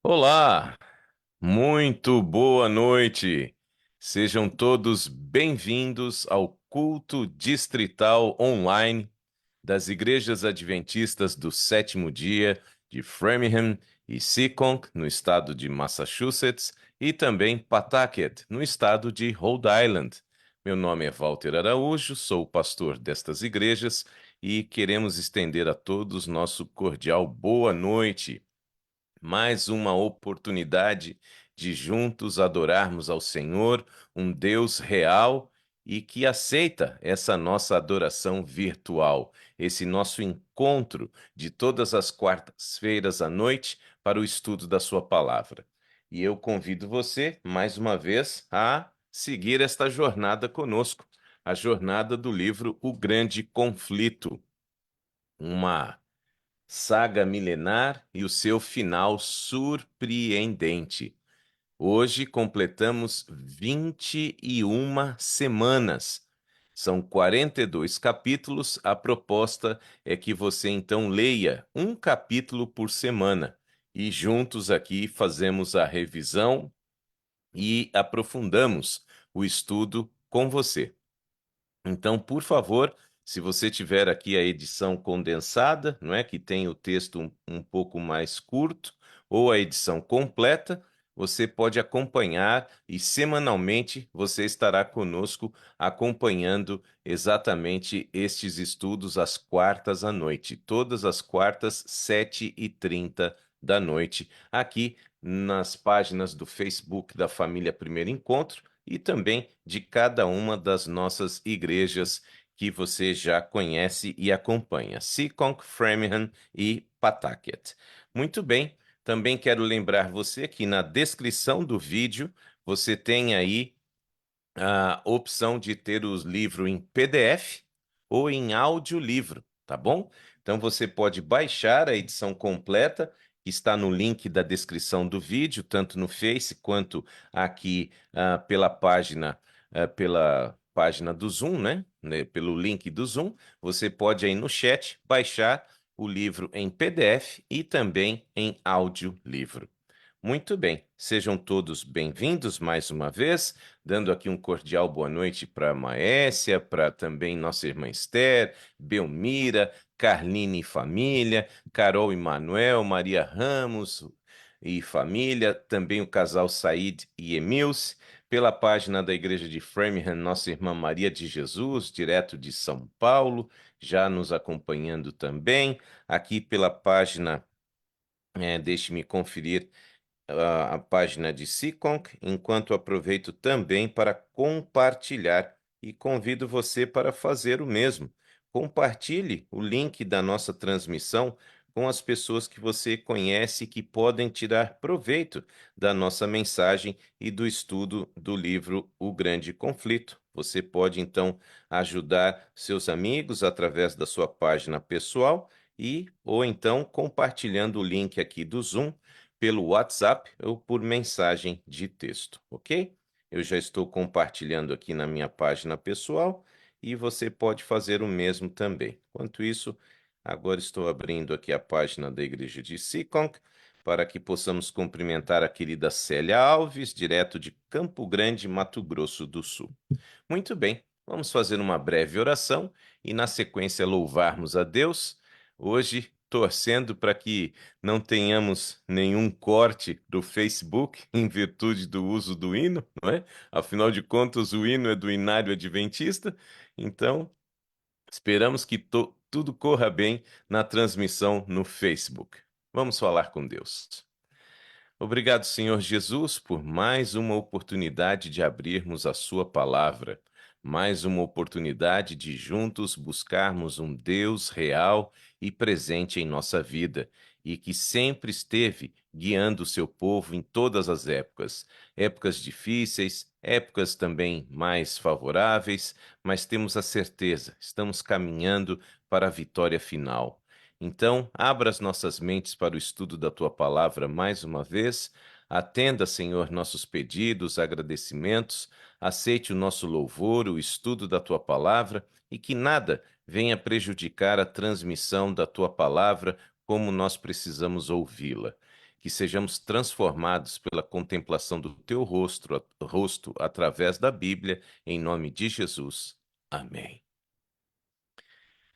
Olá, muito boa noite. Sejam todos bem-vindos ao culto distrital online das Igrejas Adventistas do Sétimo Dia de Framingham e Seekonk, no estado de Massachusetts, e também Pawtucket, no estado de Rhode Island. Meu nome é Walter Araújo, sou o pastor destas igrejas e queremos estender a todos nosso cordial boa noite. Mais uma oportunidade de juntos adorarmos ao Senhor, um Deus real e que aceita essa nossa adoração virtual, esse nosso encontro de todas as quartas-feiras à noite para o estudo da Sua palavra. E eu convido você, mais uma vez, a seguir esta jornada conosco, a jornada do livro O Grande Conflito, uma saga milenar e o seu final surpreendente. Hoje completamos 21 semanas. São 42 capítulos. A proposta é que você então leia um capítulo por semana. E juntos aqui fazemos a revisão e aprofundamos o estudo com você. Então, por favor, se você tiver aqui a edição condensada, não é, que tem o texto um pouco mais curto, ou a edição completa, você pode acompanhar e semanalmente você estará conosco acompanhando exatamente estes estudos às quartas à noite, todas as quartas, 7h30 da noite, aqui nas páginas do Facebook da Família Primeiro Encontro e também de cada uma das nossas igrejas que você já conhece e acompanha, Seekonk, Framingham e Pawtucket. Muito bem, também quero lembrar você que na descrição do vídeo você tem aí a opção de ter os livros em PDF ou em audiolivro, tá bom? Então você pode baixar a edição completa, que está no link da descrição do vídeo, tanto no Face quanto aqui pela página do Zoom, né? Pelo link do Zoom, você pode aí no chat baixar o livro em PDF e também em audiolivro. Muito bem, sejam todos bem-vindos mais uma vez, dando aqui um cordial boa noite para Maésia, para também nossa irmã Esther, Belmira, Carline e família, Carol e Manuel, Maria Ramos e família, também o casal Said e Emilce, pela página da Igreja de Framingham, nossa irmã Maria de Jesus, direto de São Paulo, já nos acompanhando também, aqui pela página, deixe-me conferir a página de Seekonk, enquanto aproveito também para compartilhar e convido você para fazer o mesmo. Compartilhe o link da nossa transmissão com as pessoas que você conhece que podem tirar proveito da nossa mensagem e do estudo do livro O Grande Conflito. Você pode então ajudar seus amigos através da sua página pessoal e ou então compartilhando o link aqui do Zoom pelo WhatsApp ou por mensagem de texto, ok? Eu já estou compartilhando aqui na minha página pessoal e você pode fazer o mesmo também. Enquanto isso, agora estou abrindo aqui a página da Igreja de Seekonk para que possamos cumprimentar a querida Célia Alves, direto de Campo Grande, Mato Grosso do Sul. Muito bem, vamos fazer uma breve oração e, na sequência, louvarmos a Deus. Hoje, torcendo para que não tenhamos nenhum corte do Facebook em virtude do uso do hino, não é? Afinal de contas, o hino é do Inário Adventista, então esperamos que tudo corra bem na transmissão no Facebook. Vamos falar com Deus. Obrigado, Senhor Jesus, por mais uma oportunidade de abrirmos a Sua palavra, mais uma oportunidade de juntos buscarmos um Deus real e presente em nossa vida e que sempre esteve guiando o seu povo em todas as épocas, épocas difíceis, épocas também mais favoráveis, mas temos a certeza, estamos caminhando para a vitória final. Então, abra as nossas mentes para o estudo da tua palavra mais uma vez. Atenda, Senhor, nossos pedidos, agradecimentos. Aceite o nosso louvor, o estudo da tua palavra e que nada venha prejudicar a transmissão da tua palavra como nós precisamos ouvi-la. que sejamos transformados pela contemplação do teu rosto através da Bíblia, em nome de Jesus. Amém.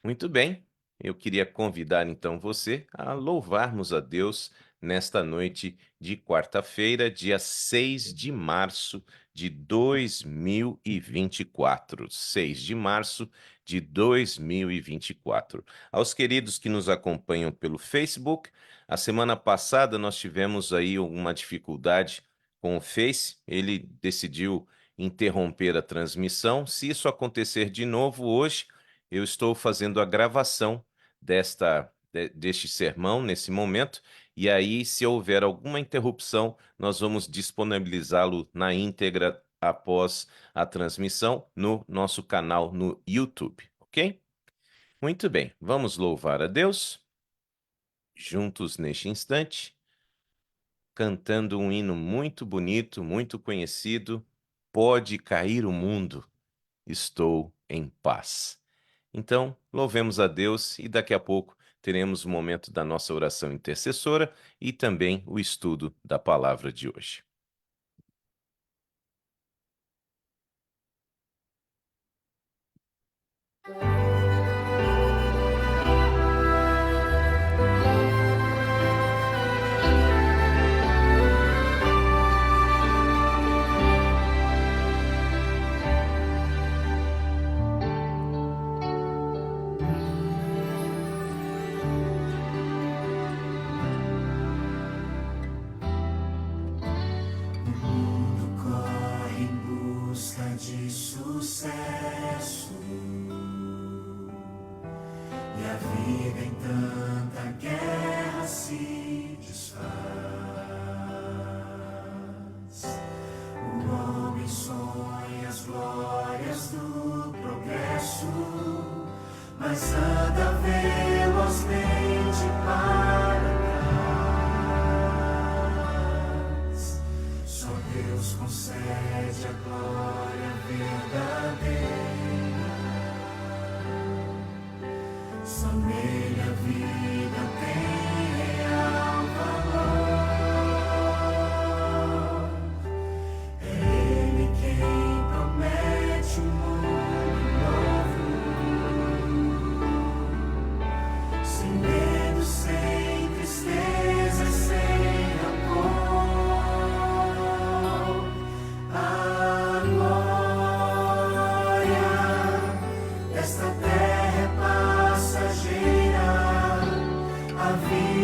Muito bem, eu queria convidar então você a louvarmos a Deus nesta noite de quarta-feira, dia 6 de março de 2024. 6 de março de 2024. Aos queridos que nos acompanham pelo Facebook, a semana passada nós tivemos aí uma dificuldade com o Face, ele decidiu interromper a transmissão. Se isso acontecer de novo hoje, eu estou fazendo a gravação deste sermão nesse momento, e aí, se houver alguma interrupção, nós vamos disponibilizá-lo na íntegra após a transmissão no nosso canal no YouTube, ok? Muito bem, vamos louvar a Deus juntos neste instante, cantando um hino muito bonito, muito conhecido. Pode cair o mundo, estou em paz. Então, louvemos a Deus e daqui a pouco teremos o momento da nossa oração intercessora e também o estudo da palavra de hoje. De sucesso, e a vida em tanta guerra se desfaz. O homem sonha as glórias do progresso, mas anda velozmente para trás. Só Deus concede a glória verdadeira, só nele a vida tem real valor. É Ele quem promete um mundo novo, sem medo, sem tristeza, sem rancor. A glória desta terra é passageira, a vida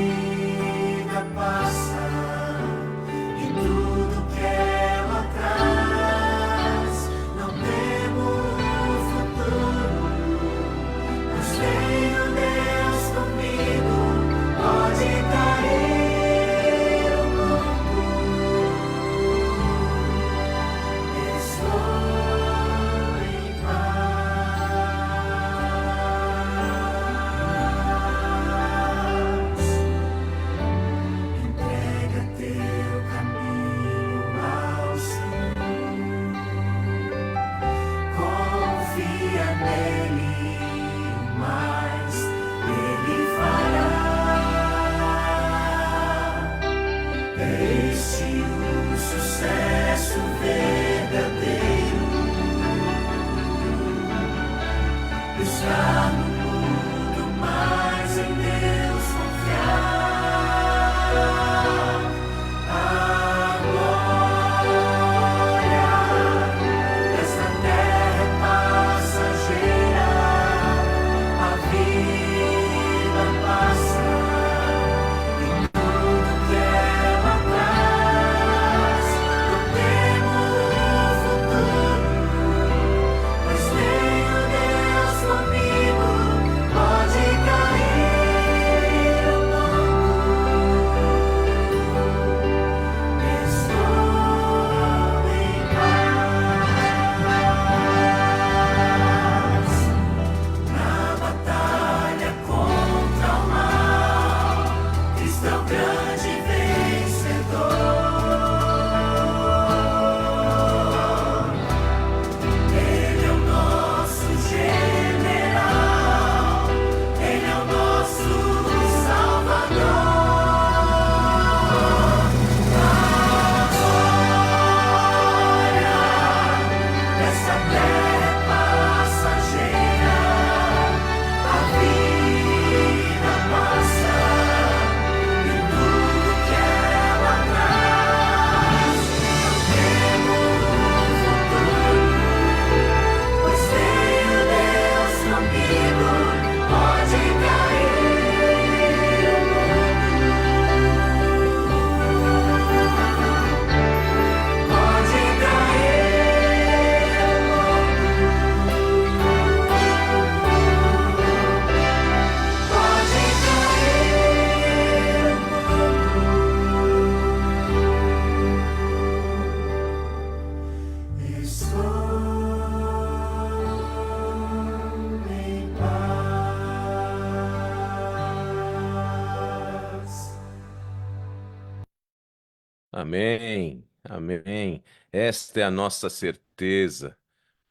Amém. Amém. Esta é a nossa certeza.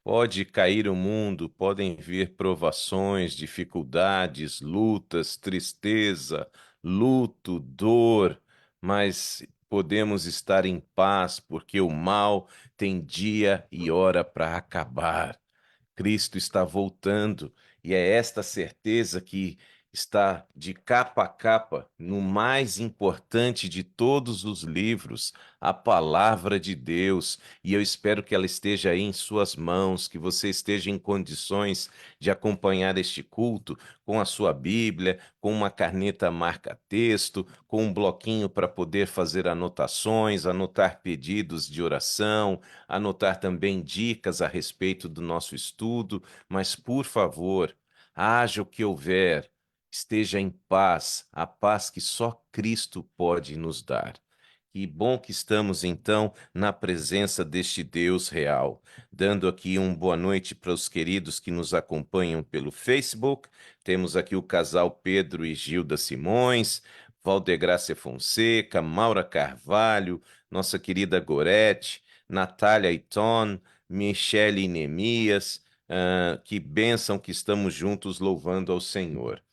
Pode cair o mundo, podem vir provações, dificuldades, lutas, tristeza, luto, dor, mas podemos estar em paz, porque o mal tem dia e hora para acabar. Cristo está voltando, e é esta certeza que está de capa a capa no mais importante de todos os livros, a palavra de Deus. E eu espero que ela esteja aí em suas mãos, que você esteja em condições de acompanhar este culto com a sua Bíblia, com uma caneta marca-texto, com um bloquinho para poder fazer anotações, anotar pedidos de oração, anotar também dicas a respeito do nosso estudo, mas por favor, haja o que houver, esteja em paz, a paz que só Cristo pode nos dar. Que bom que estamos então na presença deste Deus real. Dando aqui uma boa noite para os queridos que nos acompanham pelo Facebook. Temos aqui o casal Pedro e Gilda Simões, Valdegrácia Fonseca, Maura Carvalho, nossa querida Gorete, Natália Iton, Michele Nemias. Que bênção que estamos juntos louvando ao Senhor.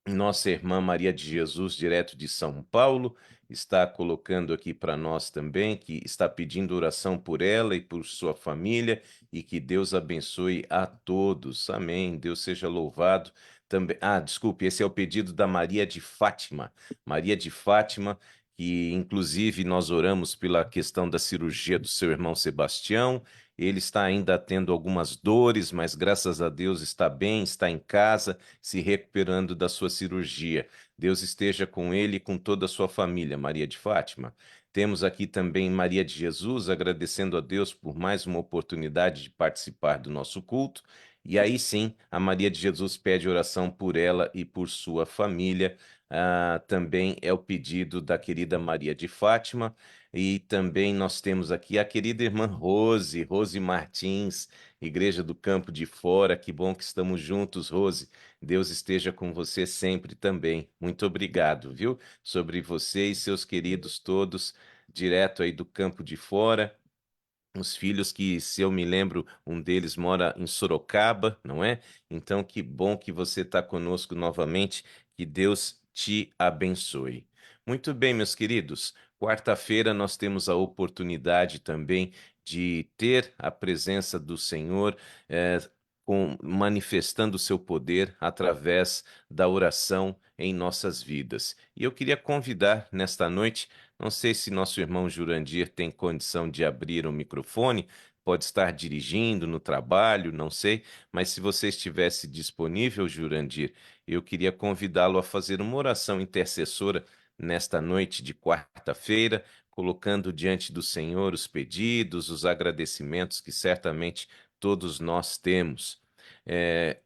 Nossa irmã Maria de Jesus, direto de São Paulo, está colocando aqui para nós também, que está pedindo oração por ela e por sua família, e que Deus abençoe a todos. Amém. Deus seja louvado. Também. Ah, desculpe, esse é o pedido da Maria de Fátima. Maria de Fátima, que inclusive nós oramos pela questão da cirurgia do seu irmão Sebastião. Ele está ainda tendo algumas dores, mas graças a Deus está bem, está em casa se recuperando da sua cirurgia. Deus esteja com ele e com toda a sua família, Maria de Fátima. Temos aqui também Maria de Jesus, agradecendo a Deus por mais uma oportunidade de participar do nosso culto. E aí sim, a Maria de Jesus pede oração por ela e por sua família. Também é o pedido da querida Maria de Fátima. E também nós temos aqui a querida irmã Rose, Rose Martins, Igreja do Campo de Fora. Que bom que estamos juntos, Rose. Deus esteja com você sempre também. Muito obrigado, viu? Sobre você e seus queridos todos, direto aí do Campo de Fora. Os filhos que, se eu me lembro, um deles mora em Sorocaba, não é? Então, que bom que você está conosco novamente. Que Deus te abençoe. Muito bem, meus queridos. Quarta-feira nós temos a oportunidade também de ter a presença do Senhor, manifestando o seu poder através da oração em nossas vidas. E eu queria convidar nesta noite, não sei se nosso irmão Jurandir tem condição de abrir o microfone, pode estar dirigindo no trabalho, não sei, mas se você estivesse disponível, Jurandir, eu queria convidá-lo a fazer uma oração intercessora nesta noite de quarta-feira, colocando diante do Senhor os pedidos, os agradecimentos que certamente todos nós temos.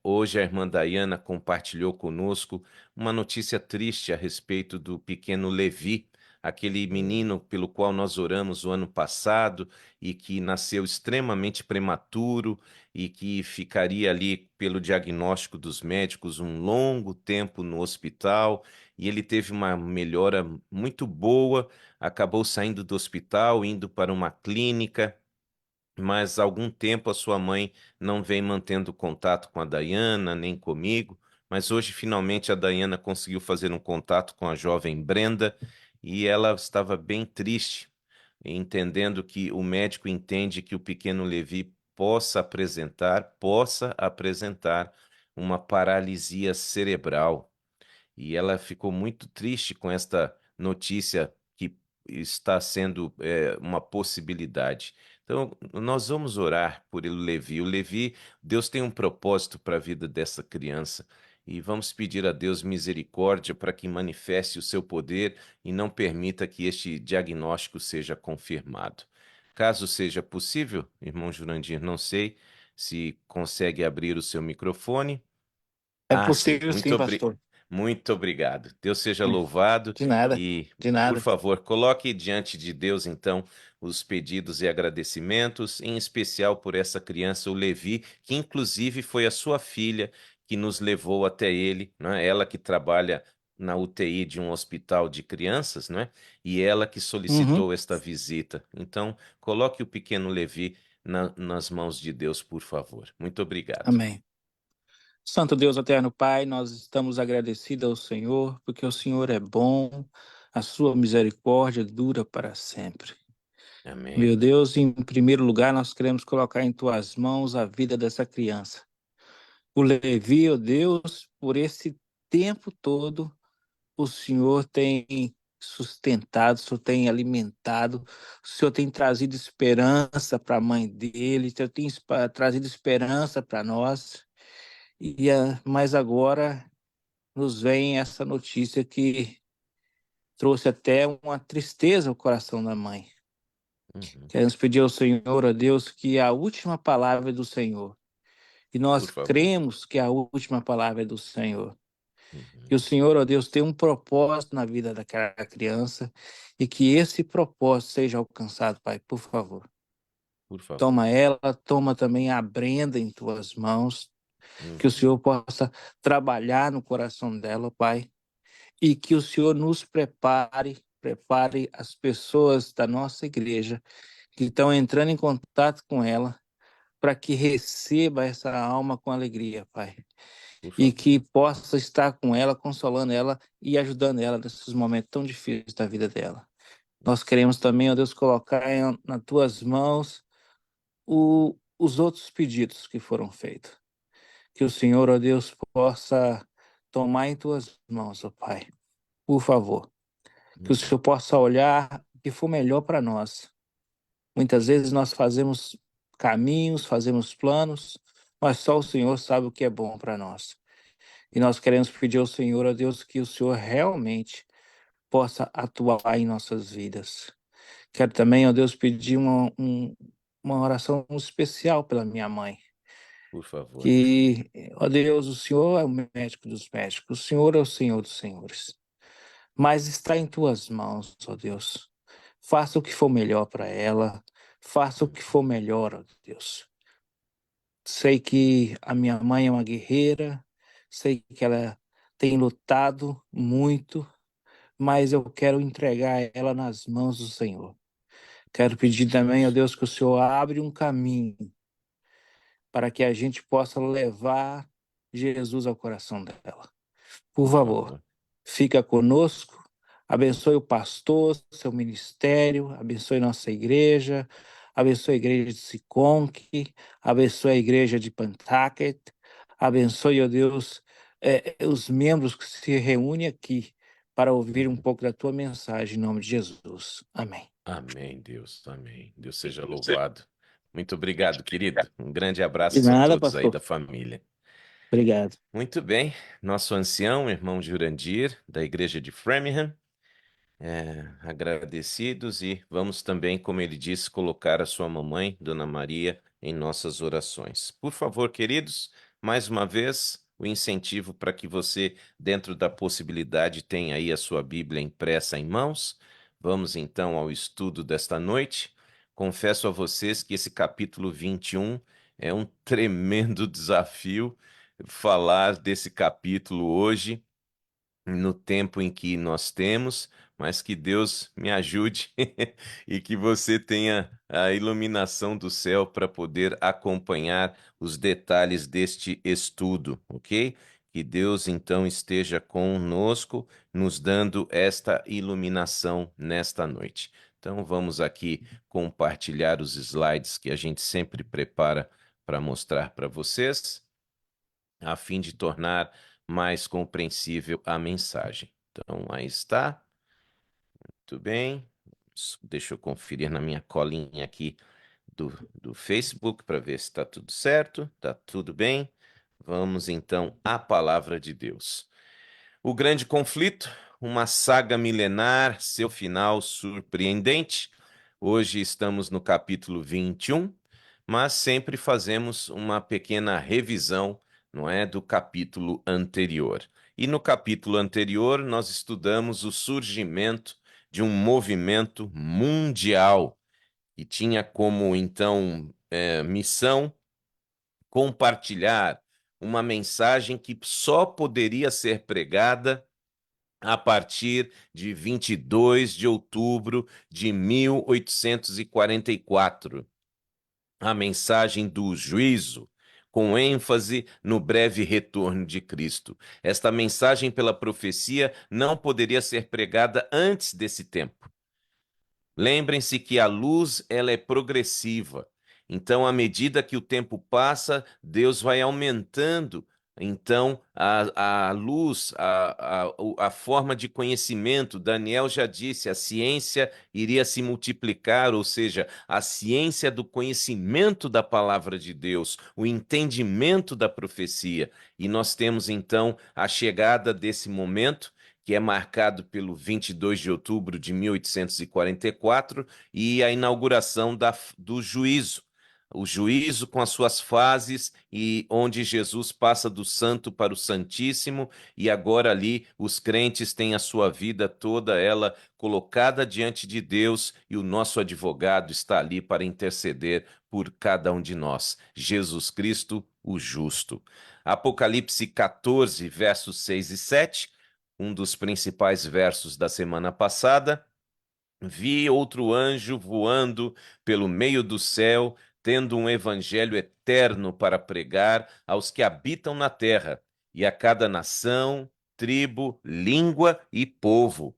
Hoje a irmã Dayana compartilhou conosco uma notícia triste a respeito do pequeno Levi, aquele menino pelo qual nós oramos o ano passado e que nasceu extremamente prematuro e que ficaria ali pelo diagnóstico dos médicos um longo tempo no hospital, e ele teve uma melhora muito boa, acabou saindo do hospital, indo para uma clínica, mas há algum tempo a sua mãe não vem mantendo contato com a Dayana, nem comigo, mas hoje finalmente a Dayana conseguiu fazer um contato com a jovem Brenda e ela estava bem triste, entendendo que o médico entende que o pequeno Levi possa apresentar uma paralisia cerebral. E ela ficou muito triste com esta notícia que está sendo uma possibilidade. Então, nós vamos orar por ele, Levi. O Levi, Deus tem um propósito para a vida dessa criança. E vamos pedir a Deus misericórdia para que manifeste o seu poder e não permita que este diagnóstico seja confirmado. Caso seja possível, irmão Jurandir, não sei se consegue abrir o seu microfone. É Ah, sim, possível sim, pastor. muito obrigado. Deus seja louvado De nada, e, de por nada. favor, coloque diante de Deus, então, os pedidos e agradecimentos, em especial por essa criança, o Levi, que inclusive foi a sua filha que nos levou até ele, né? Ela que trabalha na UTI de um hospital de crianças, não é? E ela que Uhum. solicitou esta visita. Então, coloque o pequeno Levi nas mãos de Deus, por favor. Muito obrigado. Amém. Santo Deus eterno Pai, nós estamos agradecidos ao Senhor, porque o Senhor é bom, a sua misericórdia dura para sempre. Amém. Meu Deus, em primeiro lugar, nós queremos colocar em tuas mãos a vida dessa criança. O Levi, ó Deus, por esse tempo todo, o Senhor tem sustentado, o Senhor tem alimentado, o Senhor tem trazido esperança para a mãe dele, o Senhor tem trazido esperança para nós. Mas agora nos vem essa notícia que trouxe até uma tristeza ao coração da mãe. Uhum. Queremos pedir ao Senhor, a Deus, que a última palavra é do Senhor. E nós Por favor. cremos que a última palavra é do Senhor. Que o Uhum. Senhor, ó Deus, tem um propósito na vida daquela criança e que esse propósito seja alcançado, Pai, por favor. Por favor. Toma ela, toma também a Brenda em tuas mãos, que o Uhum. Senhor possa trabalhar no coração dela, Pai, e que o Senhor nos prepare as pessoas da nossa igreja que estão entrando em contato com ela, para que receba essa alma com alegria, Pai, Por e favor. que possa estar com ela, consolando ela e ajudando ela nesses momentos tão difíceis da vida dela. Nós queremos também, ó Deus, colocar nas tuas mãos os outros pedidos que foram feitos. Que o Senhor, ó Deus, possa tomar em tuas mãos, ó Pai, por favor. Que o Uhum. Senhor possa olhar o que for melhor para nós. Muitas vezes nós fazemos caminhos, fazemos planos, mas só o Senhor sabe o que é bom para nós. E nós queremos pedir ao Senhor, ó Deus, que o Senhor realmente possa atuar em nossas vidas. Quero também, ó Deus, pedir uma oração especial pela minha mãe. Por favor. Que, ó Deus, o Senhor é o médico dos médicos, o Senhor é o Senhor dos senhores. Mas está em tuas mãos, ó Deus. Faça o que for melhor para ela, faça o que for melhor, ó Deus. Sei que a minha mãe é uma guerreira, sei que ela tem lutado muito, mas eu quero entregar ela nas mãos do Senhor. Quero pedir também, ó Deus, que o Senhor abre um caminho para que a gente possa levar Jesus ao coração dela. Por Por favor, favor. fica conosco, abençoe o pastor, seu ministério, abençoe nossa igreja, abençoe a igreja de Siconque, abençoe a igreja de Pentucket, abençoe, ó Deus, os membros que se reúnem aqui para ouvir um Uhum. pouco da tua mensagem, em nome de Jesus. Amém. Amém, Deus. Amém. Deus seja louvado. Muito obrigado, querido. Um grande De abraço a nada, todos aí pastor. da família. Obrigado. Muito bem. Nosso ancião, irmão Jurandir, da igreja de Framingham, agradecidos e vamos também, como ele disse, colocar a sua mamãe, Dona Maria, em nossas orações. Por favor, queridos, mais uma vez, o incentivo para que você, dentro da possibilidade, tenha aí a sua Bíblia impressa em mãos. Vamos então ao estudo desta noite. Confesso a vocês que esse capítulo 21 é um tremendo desafio falar desse capítulo hoje no tempo em que nós temos, mas que Deus me ajude e que você tenha a iluminação do céu para poder acompanhar os detalhes deste estudo, ok? Que Deus então esteja conosco, nos dando esta iluminação nesta noite. Então vamos aqui compartilhar os slides que a gente sempre prepara para mostrar para vocês, a fim de tornar mais compreensível a mensagem. Então, aí está. Muito bem. Deixa eu conferir na minha colinha aqui do Facebook para ver se está tudo certo. Está tudo bem. Vamos então à palavra de Deus. O grande conflito, uma saga milenar, seu final surpreendente. Hoje estamos no capítulo 21, mas sempre fazemos uma pequena revisão, não é, do capítulo anterior. E no capítulo anterior nós estudamos o surgimento de um movimento mundial que tinha como então missão compartilhar uma mensagem que só poderia ser pregada a partir de 22 de outubro de 1844. A mensagem do juízo, com ênfase no breve retorno de Cristo. Esta mensagem pela profecia não poderia ser pregada antes desse tempo. Lembrem-se que a luz, ela é progressiva. Então, à medida que o tempo passa, Deus vai aumentando. Então, a luz, a forma de conhecimento, Daniel já disse, a ciência iria se multiplicar, ou seja, a ciência do conhecimento da palavra de Deus, o entendimento da profecia. E nós temos, então, a chegada desse momento que é marcado pelo 22 de outubro de 1844 e a inauguração do juízo. O juízo com as suas fases e onde Jesus passa do santo para o santíssimo e agora ali os crentes têm a sua vida toda ela colocada diante de Deus e o nosso advogado está ali para interceder por cada um de nós, Jesus Cristo, o justo. Apocalipse 14, versos 6 e 7, um dos principais versos da semana passada. Vi outro anjo voando pelo meio do céu, tendo um evangelho eterno para pregar aos que habitam na terra, e a cada nação, tribo, língua e povo,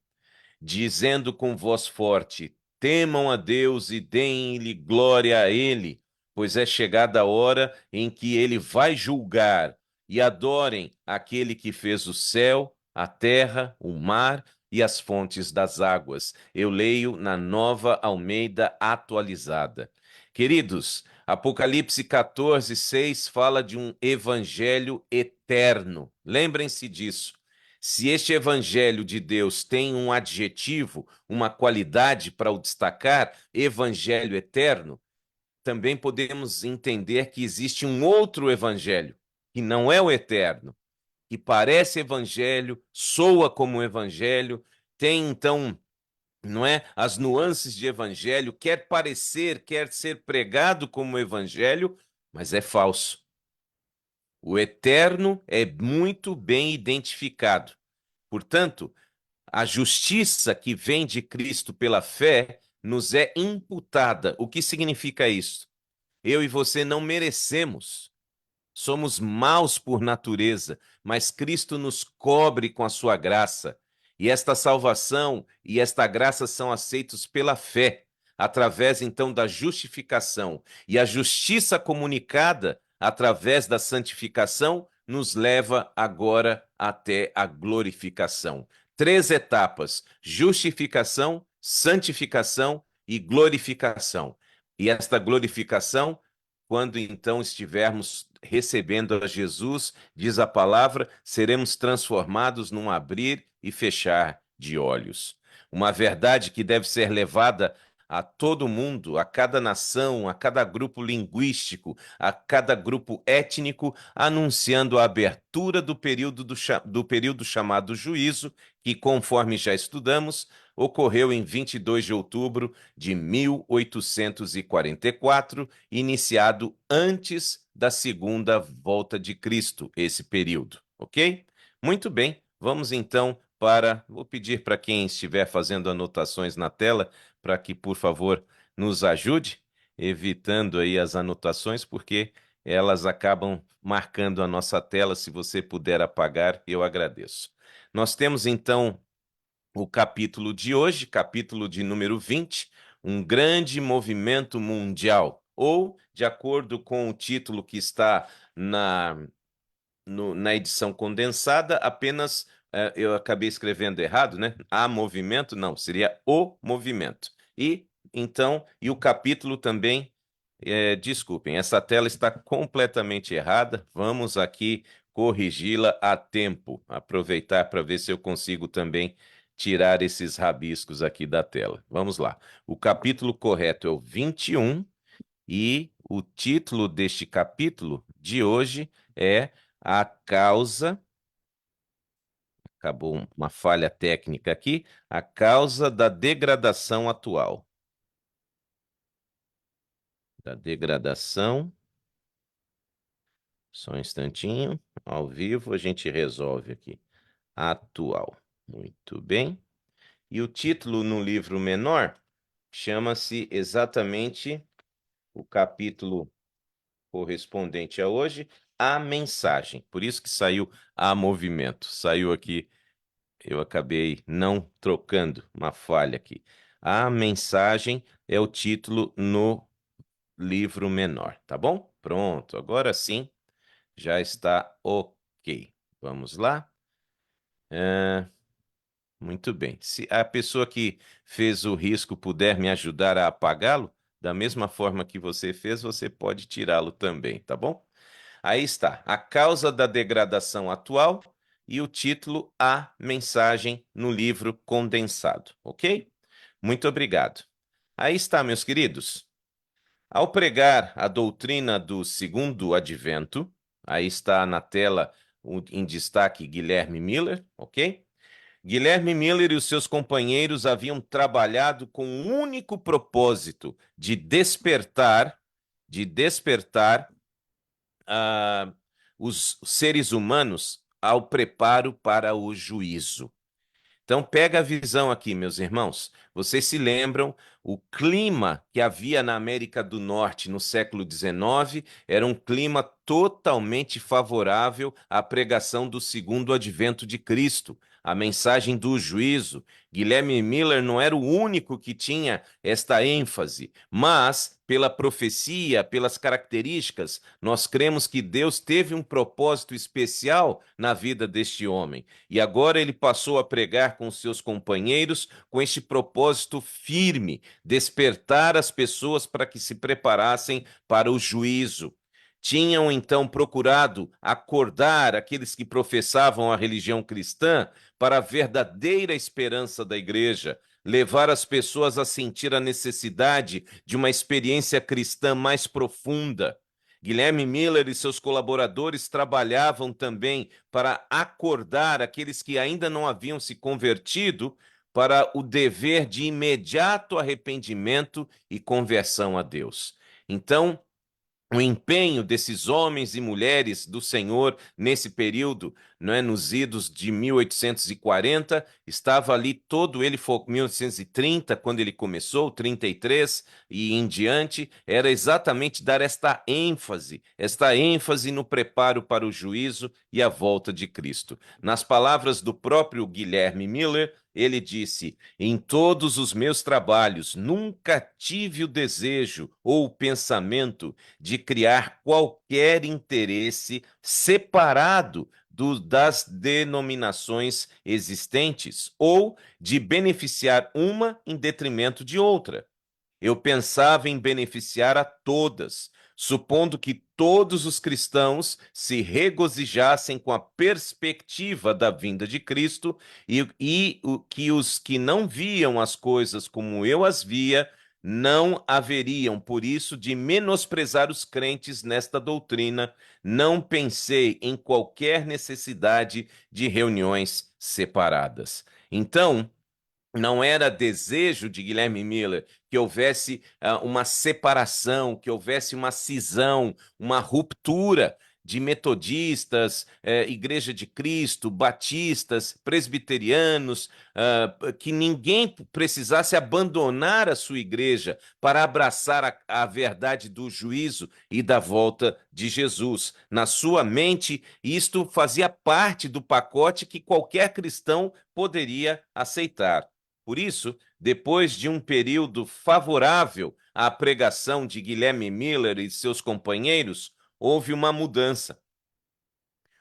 dizendo com voz forte: temam a Deus e deem-lhe glória a ele, pois é chegada a hora em que ele vai julgar, e adorem aquele que fez o céu, a terra, o mar e as fontes das águas. Eu leio na Nova Almeida Atualizada. Queridos, Apocalipse 14, 6 fala de um evangelho eterno. Lembrem-se disso. Se este evangelho de Deus tem um adjetivo, uma qualidade para o destacar, evangelho eterno, também podemos entender que existe um outro evangelho, que não é o eterno, que parece evangelho, soa como evangelho, tem então, não é, as nuances de evangelho, quer parecer, quer ser pregado como evangelho, mas é falso. O eterno é muito bem identificado. Portanto, a justiça que vem de Cristo pela fé nos é imputada. O que significa isso? Eu e você não merecemos. Somos maus por natureza, mas Cristo nos cobre com a sua graça. E esta salvação e esta graça são aceitos pela fé, através então da justificação. E a justiça comunicada através da santificação nos leva agora até a glorificação. Três etapas: justificação, santificação e glorificação. E esta glorificação, quando então estivermos recebendo a Jesus, diz a palavra, seremos transformados num abrir e fechar de olhos. Uma verdade que deve ser levada a todo mundo, a cada nação, a cada grupo linguístico, a cada grupo étnico, anunciando a abertura do período chamado juízo, que, conforme já estudamos, ocorreu em 22 de outubro de 1844, iniciado antes da segunda volta de Cristo, esse período, ok? Muito bem, vamos então para. Vou pedir para quem estiver fazendo anotações na tela para que, por favor, nos ajude, evitando aí as anotações, porque elas acabam marcando a nossa tela. Se você puder apagar, eu agradeço. Nós temos então o capítulo de hoje, capítulo de número 20, um grande movimento mundial, ou, de acordo com o título que está na edição condensada, apenas eu acabei escrevendo errado, né? A movimento, não, seria o movimento. E então, e o capítulo também, desculpem, essa tela está completamente errada. Vamos aqui corrigi-la a tempo. Aproveitar para ver se eu consigo também tirar esses rabiscos aqui da tela. Vamos lá. O capítulo correto é o 21 e o título deste capítulo de hoje é A Causa. Acabou uma falha técnica aqui. A causa da degradação atual. Da degradação. Só um instantinho. Ao vivo a gente resolve aqui. Atual. Muito bem. E o título no livro menor chama-se exatamente o capítulo correspondente a hoje, a mensagem. Por isso que saiu a movimento. Saiu aqui, eu acabei não trocando, uma falha aqui. A mensagem é o título no livro menor, tá bom? Pronto, agora sim já está ok. Vamos lá. Muito bem. Se a pessoa que fez o risco puder me ajudar a apagá-lo, da mesma forma que você fez, você pode tirá-lo também, tá bom? Aí está, a causa da degradação atual e o título A Mensagem no livro condensado, ok? Muito obrigado. Aí está, meus queridos. Ao pregar a doutrina do segundo advento, aí está na tela em destaque Guilherme Miller, ok? Guilherme Miller e os seus companheiros haviam trabalhado com um único propósito de despertar ah, os seres humanos ao preparo para o juízo. Então, pega a visão aqui, meus irmãos. Vocês se lembram, o clima que havia na América do Norte no século XIX era um clima totalmente favorável à pregação do segundo advento de Cristo, a mensagem do juízo. Guilherme Miller não era o único que tinha esta ênfase, mas pela profecia, pelas características, nós cremos que Deus teve um propósito especial na vida deste homem. E agora ele passou a pregar com seus companheiros com este propósito firme, despertar as pessoas para que se preparassem para o juízo. Tinham então procurado acordar aqueles que professavam a religião cristã para a verdadeira esperança da igreja, levar as pessoas a sentir a necessidade de uma experiência cristã mais profunda. Guilherme Miller e seus colaboradores trabalhavam também para acordar aqueles que ainda não haviam se convertido para o dever de imediato arrependimento e conversão a Deus. Então, o empenho desses homens e mulheres do Senhor nesse período, não é, nos idos de 1840, estava ali todo ele, foi 1830, quando ele começou, 33 e em diante, era exatamente dar esta ênfase no preparo para o juízo e a volta de Cristo. Nas palavras do próprio Guilherme Miller, ele disse: em todos os meus trabalhos, nunca tive o desejo ou o pensamento de criar qualquer interesse separado das denominações existentes ou de beneficiar uma em detrimento de outra. Eu pensava em beneficiar a todas, supondo que todos os cristãos se regozijassem com a perspectiva da vinda de Cristo que os que não viam as coisas como eu as via não haveriam, por isso, de menosprezar os crentes nesta doutrina. Não pensei em qualquer necessidade de reuniões separadas. Então, não era desejo de Guilherme Miller que houvesse uma separação, que houvesse uma cisão, uma ruptura de metodistas, Igreja de Cristo, batistas, presbiterianos, que ninguém precisasse abandonar a sua igreja para abraçar a verdade do juízo e da volta de Jesus. Na sua mente, isto fazia parte do pacote que qualquer cristão poderia aceitar. Por isso, depois de um período favorável à pregação de Guilherme Miller e seus companheiros, houve uma mudança.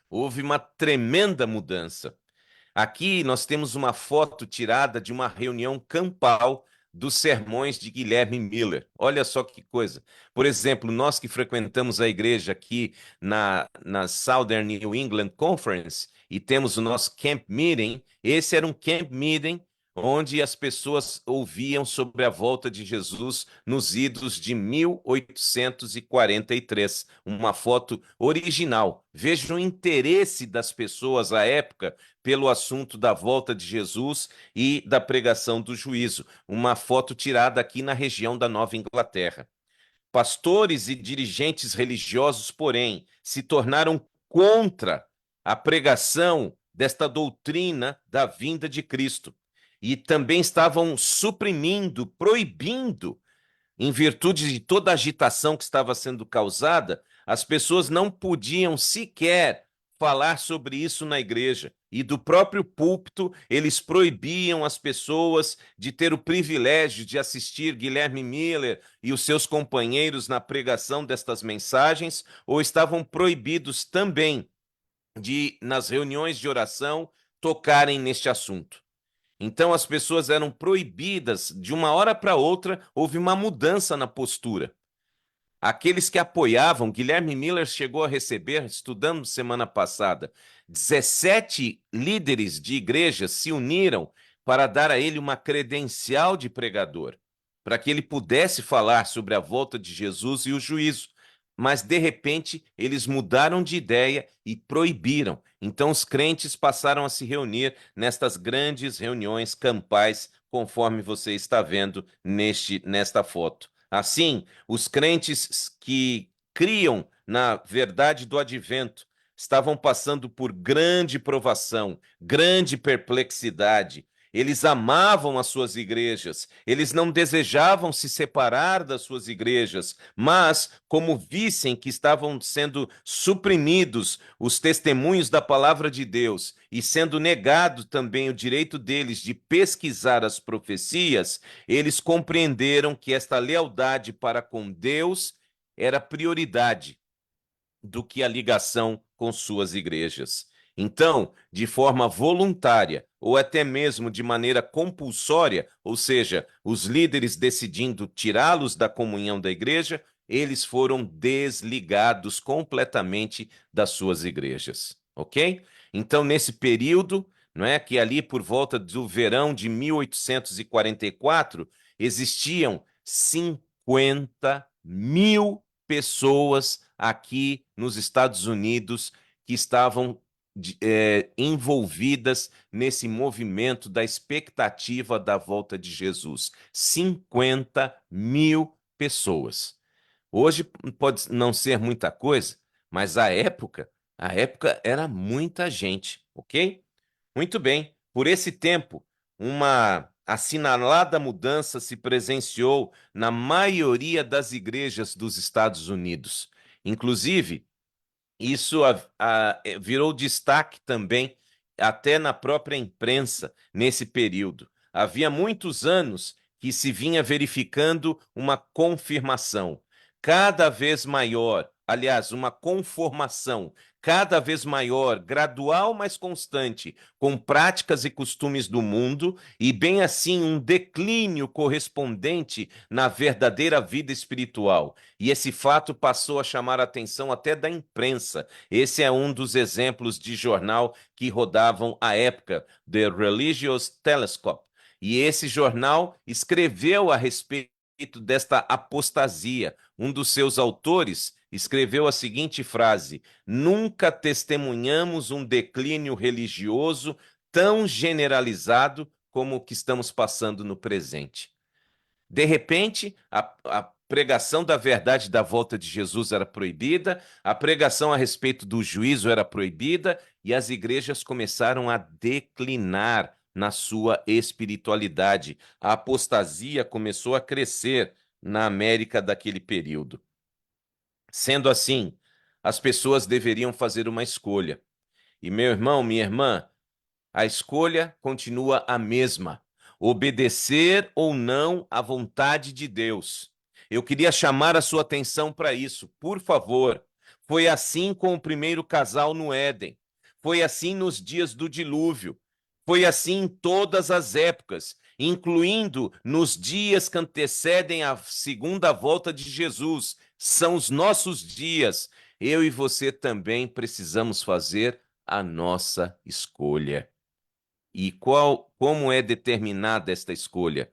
Houve uma tremenda mudança. Aqui nós temos uma foto tirada de uma reunião campal dos sermões de Guilherme Miller. Olha só que coisa. Por exemplo, nós que frequentamos a igreja aqui na Southern New England Conference e temos o nosso camp meeting, esse era um camp meeting onde as pessoas ouviam sobre a volta de Jesus nos idos de 1843. Uma foto original. Veja o interesse das pessoas à época pelo assunto da volta de Jesus e da pregação do juízo. Uma foto tirada aqui na região da Nova Inglaterra. Pastores e dirigentes religiosos, porém, se tornaram contra a pregação desta doutrina da vinda de Cristo. E também estavam suprimindo, proibindo, em virtude de toda a agitação que estava sendo causada, as pessoas não podiam sequer falar sobre isso na igreja. E do próprio púlpito, eles proibiam as pessoas de ter o privilégio de assistir Guilherme Miller e os seus companheiros na pregação destas mensagens, ou estavam proibidos também de, nas reuniões de oração, tocarem neste assunto. Então, as pessoas eram proibidas, de uma hora para outra, houve uma mudança na postura. Aqueles que apoiavam, Guilherme Miller chegou a receber, estudando semana passada, 17 líderes de igrejas se uniram para dar a ele uma credencial de pregador, para que ele pudesse falar sobre a volta de Jesus e o juízo. Mas, de repente, eles mudaram de ideia e proibiram. Então, os crentes passaram a se reunir nestas grandes reuniões campais, conforme você está vendo nesta foto. Assim, os crentes que criam na verdade do advento estavam passando por grande provação, grande perplexidade. Eles amavam as suas igrejas, eles não desejavam se separar das suas igrejas, mas, como vissem que estavam sendo suprimidos os testemunhos da palavra de Deus e sendo negado também o direito deles de pesquisar as profecias, eles compreenderam que esta lealdade para com Deus era prioridade do que a ligação com suas igrejas. Então, de forma voluntária ou até mesmo de maneira compulsória, ou seja, os líderes decidindo tirá-los da comunhão da igreja, eles foram desligados completamente das suas igrejas, ok? Então, nesse período, não é que ali por volta do verão de 1844, existiam 50 mil pessoas aqui nos Estados Unidos que estavam envolvidas nesse movimento da expectativa da volta de Jesus. 50 mil pessoas. Hoje pode não ser muita coisa, mas a época era muita gente, ok? Muito bem. Por esse tempo, uma assinalada mudança se presenciou na maioria das igrejas dos Estados Unidos. Inclusive, isso virou destaque também até na própria imprensa nesse período. Havia muitos anos que se vinha verificando uma confirmação cada vez maior, aliás, uma conformação cada vez maior, gradual, mas constante, com práticas e costumes do mundo, e bem assim um declínio correspondente na verdadeira vida espiritual. E esse fato passou a chamar a atenção até da imprensa. Esse é um dos exemplos de jornal que rodavam à época, The Religious Telescope. E esse jornal escreveu a respeito desta apostasia. Um dos seus autores escreveu a seguinte frase: nunca testemunhamos um declínio religioso tão generalizado como o que estamos passando no presente. De repente, a pregação da verdade da volta de Jesus era proibida, a pregação a respeito do juízo era proibida e as igrejas começaram a declinar na sua espiritualidade. A apostasia começou a crescer na América daquele período. Sendo assim, as pessoas deveriam fazer uma escolha. E meu irmão, minha irmã, a escolha continua a mesma: obedecer ou não à vontade de Deus. Eu queria chamar a sua atenção para isso, por favor. Foi assim com o primeiro casal no Éden. Foi assim nos dias do dilúvio. Foi assim em todas as épocas, incluindo nos dias que antecedem a segunda volta de Jesus. São os nossos dias. Eu e você também precisamos fazer a nossa escolha. E como é determinada esta escolha?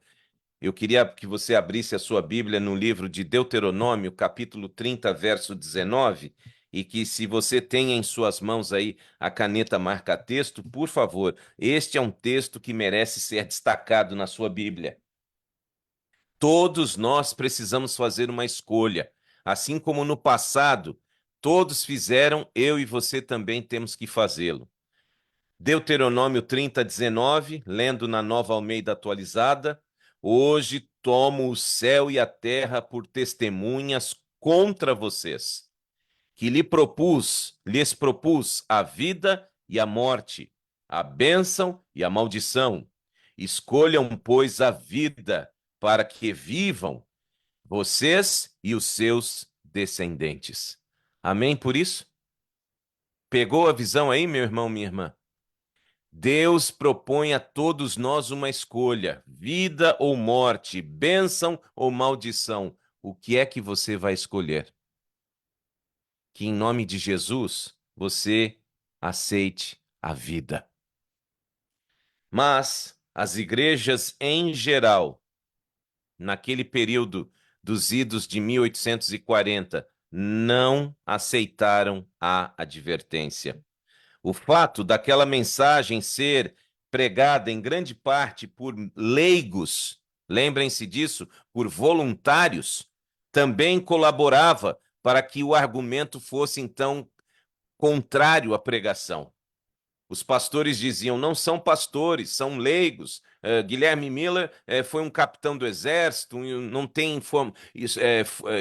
Eu queria que você abrisse a sua Bíblia no livro de Deuteronômio, capítulo 30, verso 19, e que se você tem em suas mãos aí a caneta marca-texto, por favor, este é um texto que merece ser destacado na sua Bíblia. Todos nós precisamos fazer uma escolha. Assim como no passado, todos fizeram, eu e você também temos que fazê-lo. Deuteronômio 30:19, lendo na Nova Almeida Atualizada: hoje tomo o céu e a terra por testemunhas contra vocês, que lhes propus a vida e a morte, a bênção e a maldição. Escolham, pois, a vida, para que vivam vocês e os seus descendentes. Amém por isso? Pegou a visão aí, meu irmão, minha irmã? Deus propõe a todos nós uma escolha: vida ou morte, bênção ou maldição. O que é que você vai escolher? Que em nome de Jesus você aceite a vida. Mas as igrejas em geral, naquele período dos idos de 1840, não aceitaram a advertência. O fato daquela mensagem ser pregada em grande parte por leigos, lembrem-se disso, por voluntários, também colaborava para que o argumento fosse, então, contrário à pregação. Os pastores diziam: não são pastores, são leigos. Guilherme Miller foi um capitão do exército, não tem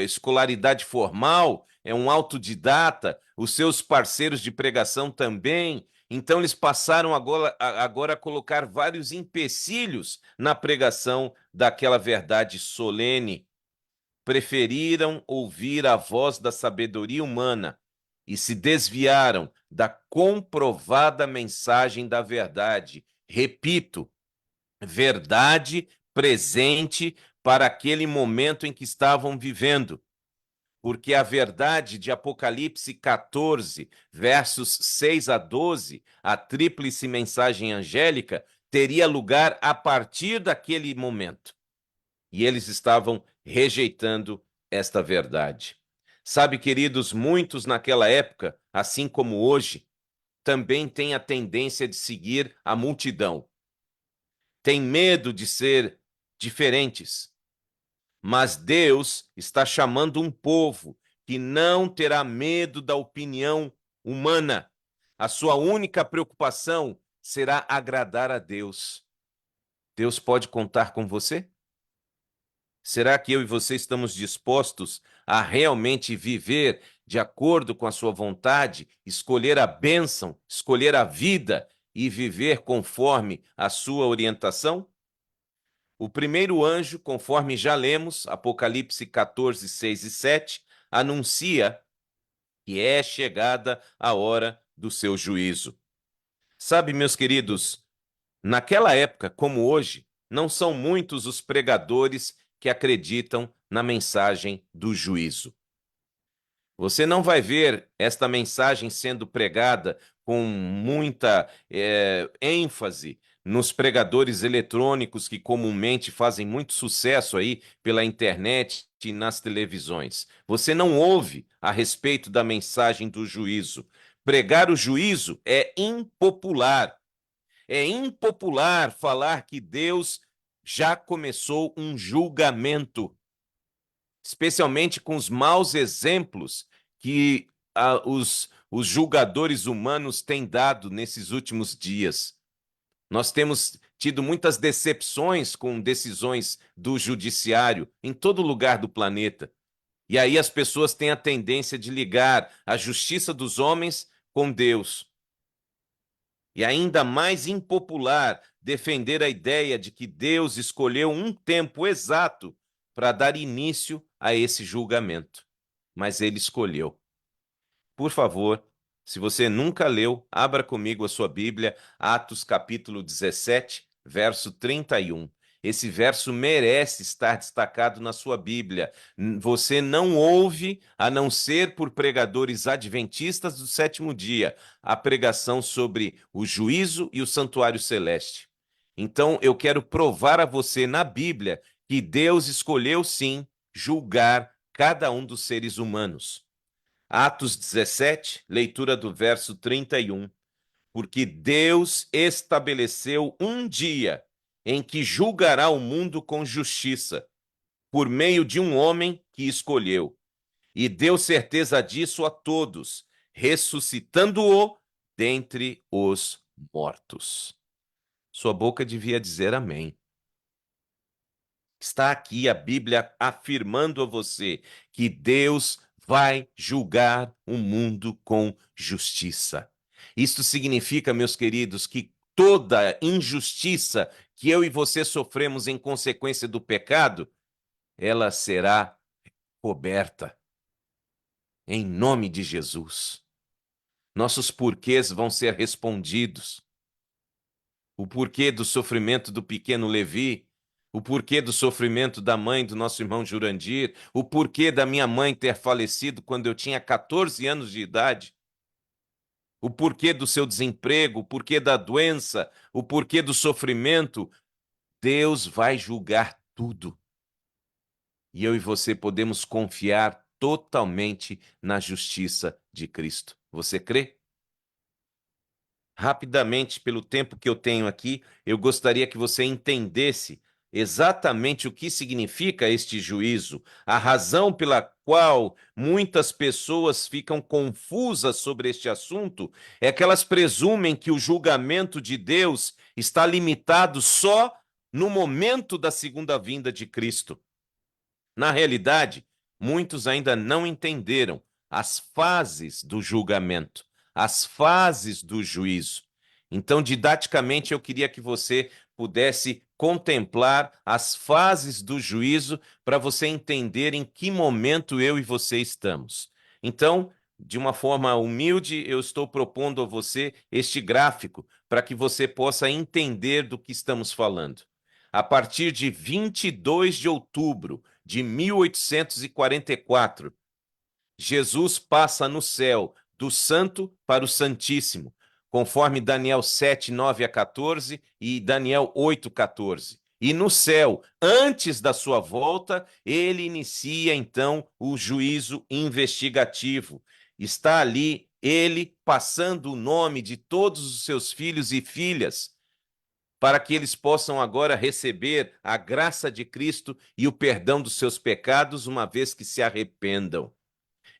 escolaridade formal, é um autodidata. Os seus parceiros de pregação também. Então, eles passaram agora a colocar vários empecilhos na pregação daquela verdade solene. Preferiram ouvir a voz da sabedoria humana e se desviaram da comprovada mensagem da verdade. Repito, verdade presente para aquele momento em que estavam vivendo. Porque a verdade de Apocalipse 14, versos 6 a 12, a tríplice mensagem angélica, teria lugar a partir daquele momento. E eles estavam rejeitando esta verdade. Sabe, queridos, muitos naquela época, assim como hoje, também têm a tendência de seguir a multidão. Têm medo de ser diferentes. Mas Deus está chamando um povo que não terá medo da opinião humana. A sua única preocupação será agradar a Deus. Deus pode contar com você? Será que eu e você estamos dispostos a realmente viver de acordo com a sua vontade, escolher a bênção, escolher a vida e viver conforme a sua orientação? O primeiro anjo, conforme já lemos, Apocalipse 14, 6 e 7, anuncia que é chegada a hora do seu juízo. Sabe, meus queridos, naquela época, como hoje, não são muitos os pregadores que acreditam na mensagem do juízo. Você não vai ver esta mensagem sendo pregada com muita ênfase nos pregadores eletrônicos que comumente fazem muito sucesso aí pela internet e nas televisões. Você não ouve a respeito da mensagem do juízo. Pregar o juízo é impopular. É impopular falar que Deus já começou um julgamento, especialmente com os maus exemplos que os julgadores humanos têm dado nesses últimos dias. Nós temos tido muitas decepções com decisões do judiciário em todo lugar do planeta. E aí as pessoas têm a tendência de ligar a justiça dos homens com Deus. E ainda mais impopular defender a ideia de que Deus escolheu um tempo exato para dar início a esse julgamento. Mas ele escolheu. Por favor, se você nunca leu, abra comigo a sua Bíblia, Atos capítulo 17, verso 31. Esse verso merece estar destacado na sua Bíblia. Você não ouve, a não ser por pregadores adventistas do sétimo dia, a pregação sobre o juízo e o santuário celeste. Então, eu quero provar a você na Bíblia que Deus escolheu, sim, julgar cada um dos seres humanos. Atos 17, leitura do verso 31. Porque Deus estabeleceu um dia em que julgará o mundo com justiça, por meio de um homem que escolheu, e deu certeza disso a todos, ressuscitando-o dentre os mortos. Sua boca devia dizer amém. Está aqui a Bíblia afirmando a você que Deus vai julgar o mundo com justiça. Isto significa, meus queridos, que toda injustiça que eu e você sofremos em consequência do pecado, ela será coberta em nome de Jesus. Nossos porquês vão ser respondidos. O porquê do sofrimento do pequeno Levi, o porquê do sofrimento da mãe do nosso irmão Jurandir, o porquê da minha mãe ter falecido quando eu tinha 14 anos de idade, o porquê do seu desemprego, o porquê da doença, o porquê do sofrimento. Deus vai julgar tudo. E eu e você podemos confiar totalmente na justiça de Cristo. Você crê? Rapidamente, pelo tempo que eu tenho aqui, eu gostaria que você entendesse exatamente o que significa este juízo, a razão pela qual muitas pessoas ficam confusas sobre este assunto é que elas presumem que o julgamento de Deus está limitado só no momento da segunda vinda de Cristo. Na realidade, muitos ainda não entenderam as fases do julgamento, as fases do juízo. Então, didaticamente, eu queria que você pudesse contemplar as fases do juízo para você entender em que momento eu e você estamos. Então, de uma forma humilde, eu estou propondo a você este gráfico para que você possa entender do que estamos falando. A partir de 22 de outubro de 1844, Jesus passa no céu do santo para o santíssimo, conforme Daniel 7, 9 a 14 e Daniel 8, 14. E no céu, antes da sua volta, ele inicia então o juízo investigativo. Está ali ele passando o nome de todos os seus filhos e filhas, para que eles possam agora receber a graça de Cristo e o perdão dos seus pecados, uma vez que se arrependam.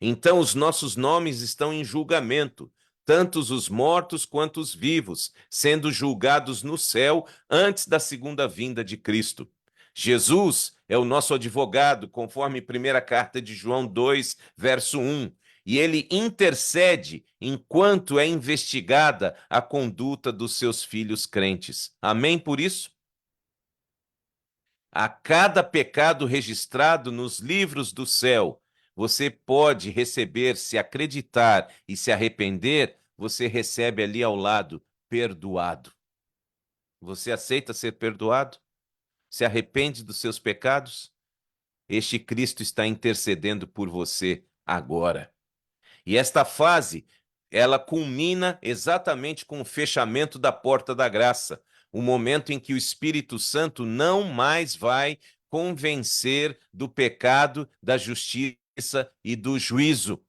Então, os nossos nomes estão em julgamento, tanto os mortos quanto os vivos, sendo julgados no céu antes da segunda vinda de Cristo. Jesus é o nosso advogado, conforme 1ª carta de João 2, verso 1, e ele intercede enquanto é investigada a conduta dos seus filhos crentes. Amém por isso? A cada pecado registrado nos livros do céu, você pode receber, se acreditar e se arrepender, você recebe ali ao lado, perdoado. Você aceita ser perdoado? Se arrepende dos seus pecados? Este Cristo está intercedendo por você agora. E esta fase, ela culmina exatamente com o fechamento da porta da graça, o momento em que o Espírito Santo não mais vai convencer do pecado, da justiça e do juízo.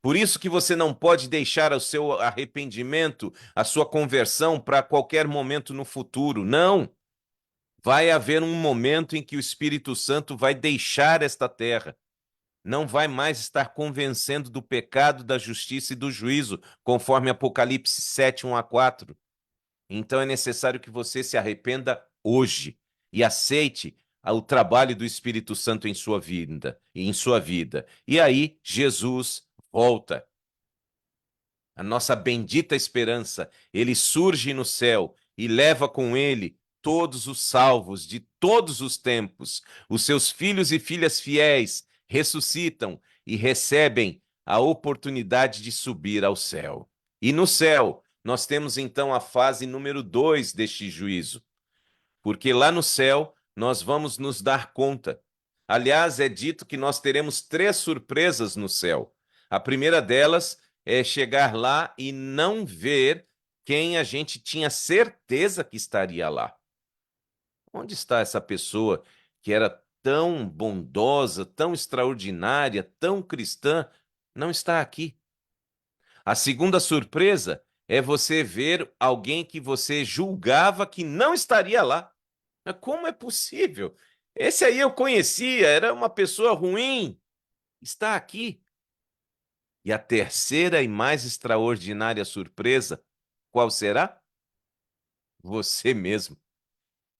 Por isso que você não pode deixar o seu arrependimento, a sua conversão para qualquer momento no futuro. Não! Vai haver um momento em que o Espírito Santo vai deixar esta terra. Não vai mais estar convencendo do pecado, da justiça e do juízo, conforme Apocalipse 7, 1 a 4. Então é necessário que você se arrependa hoje e aceite o trabalho do Espírito Santo em sua vida. E aí Jesus volta. A nossa bendita esperança, ele surge no céu e leva com ele todos os salvos de todos os tempos, os seus filhos e filhas fiéis ressuscitam e recebem a oportunidade de subir ao céu. E no céu, nós temos então a fase número 2 deste juízo, porque lá no céu nós vamos nos dar conta. Aliás, é dito que nós teremos 3 surpresas no céu. A primeira delas é chegar lá e não ver quem a gente tinha certeza que estaria lá. Onde está essa pessoa que era tão bondosa, tão extraordinária, tão cristã? Não está aqui. A segunda surpresa é você ver alguém que você julgava que não estaria lá. Mas como é possível? Esse aí eu conhecia, era uma pessoa ruim. Está aqui. E a terceira e mais extraordinária surpresa qual será? Você mesmo.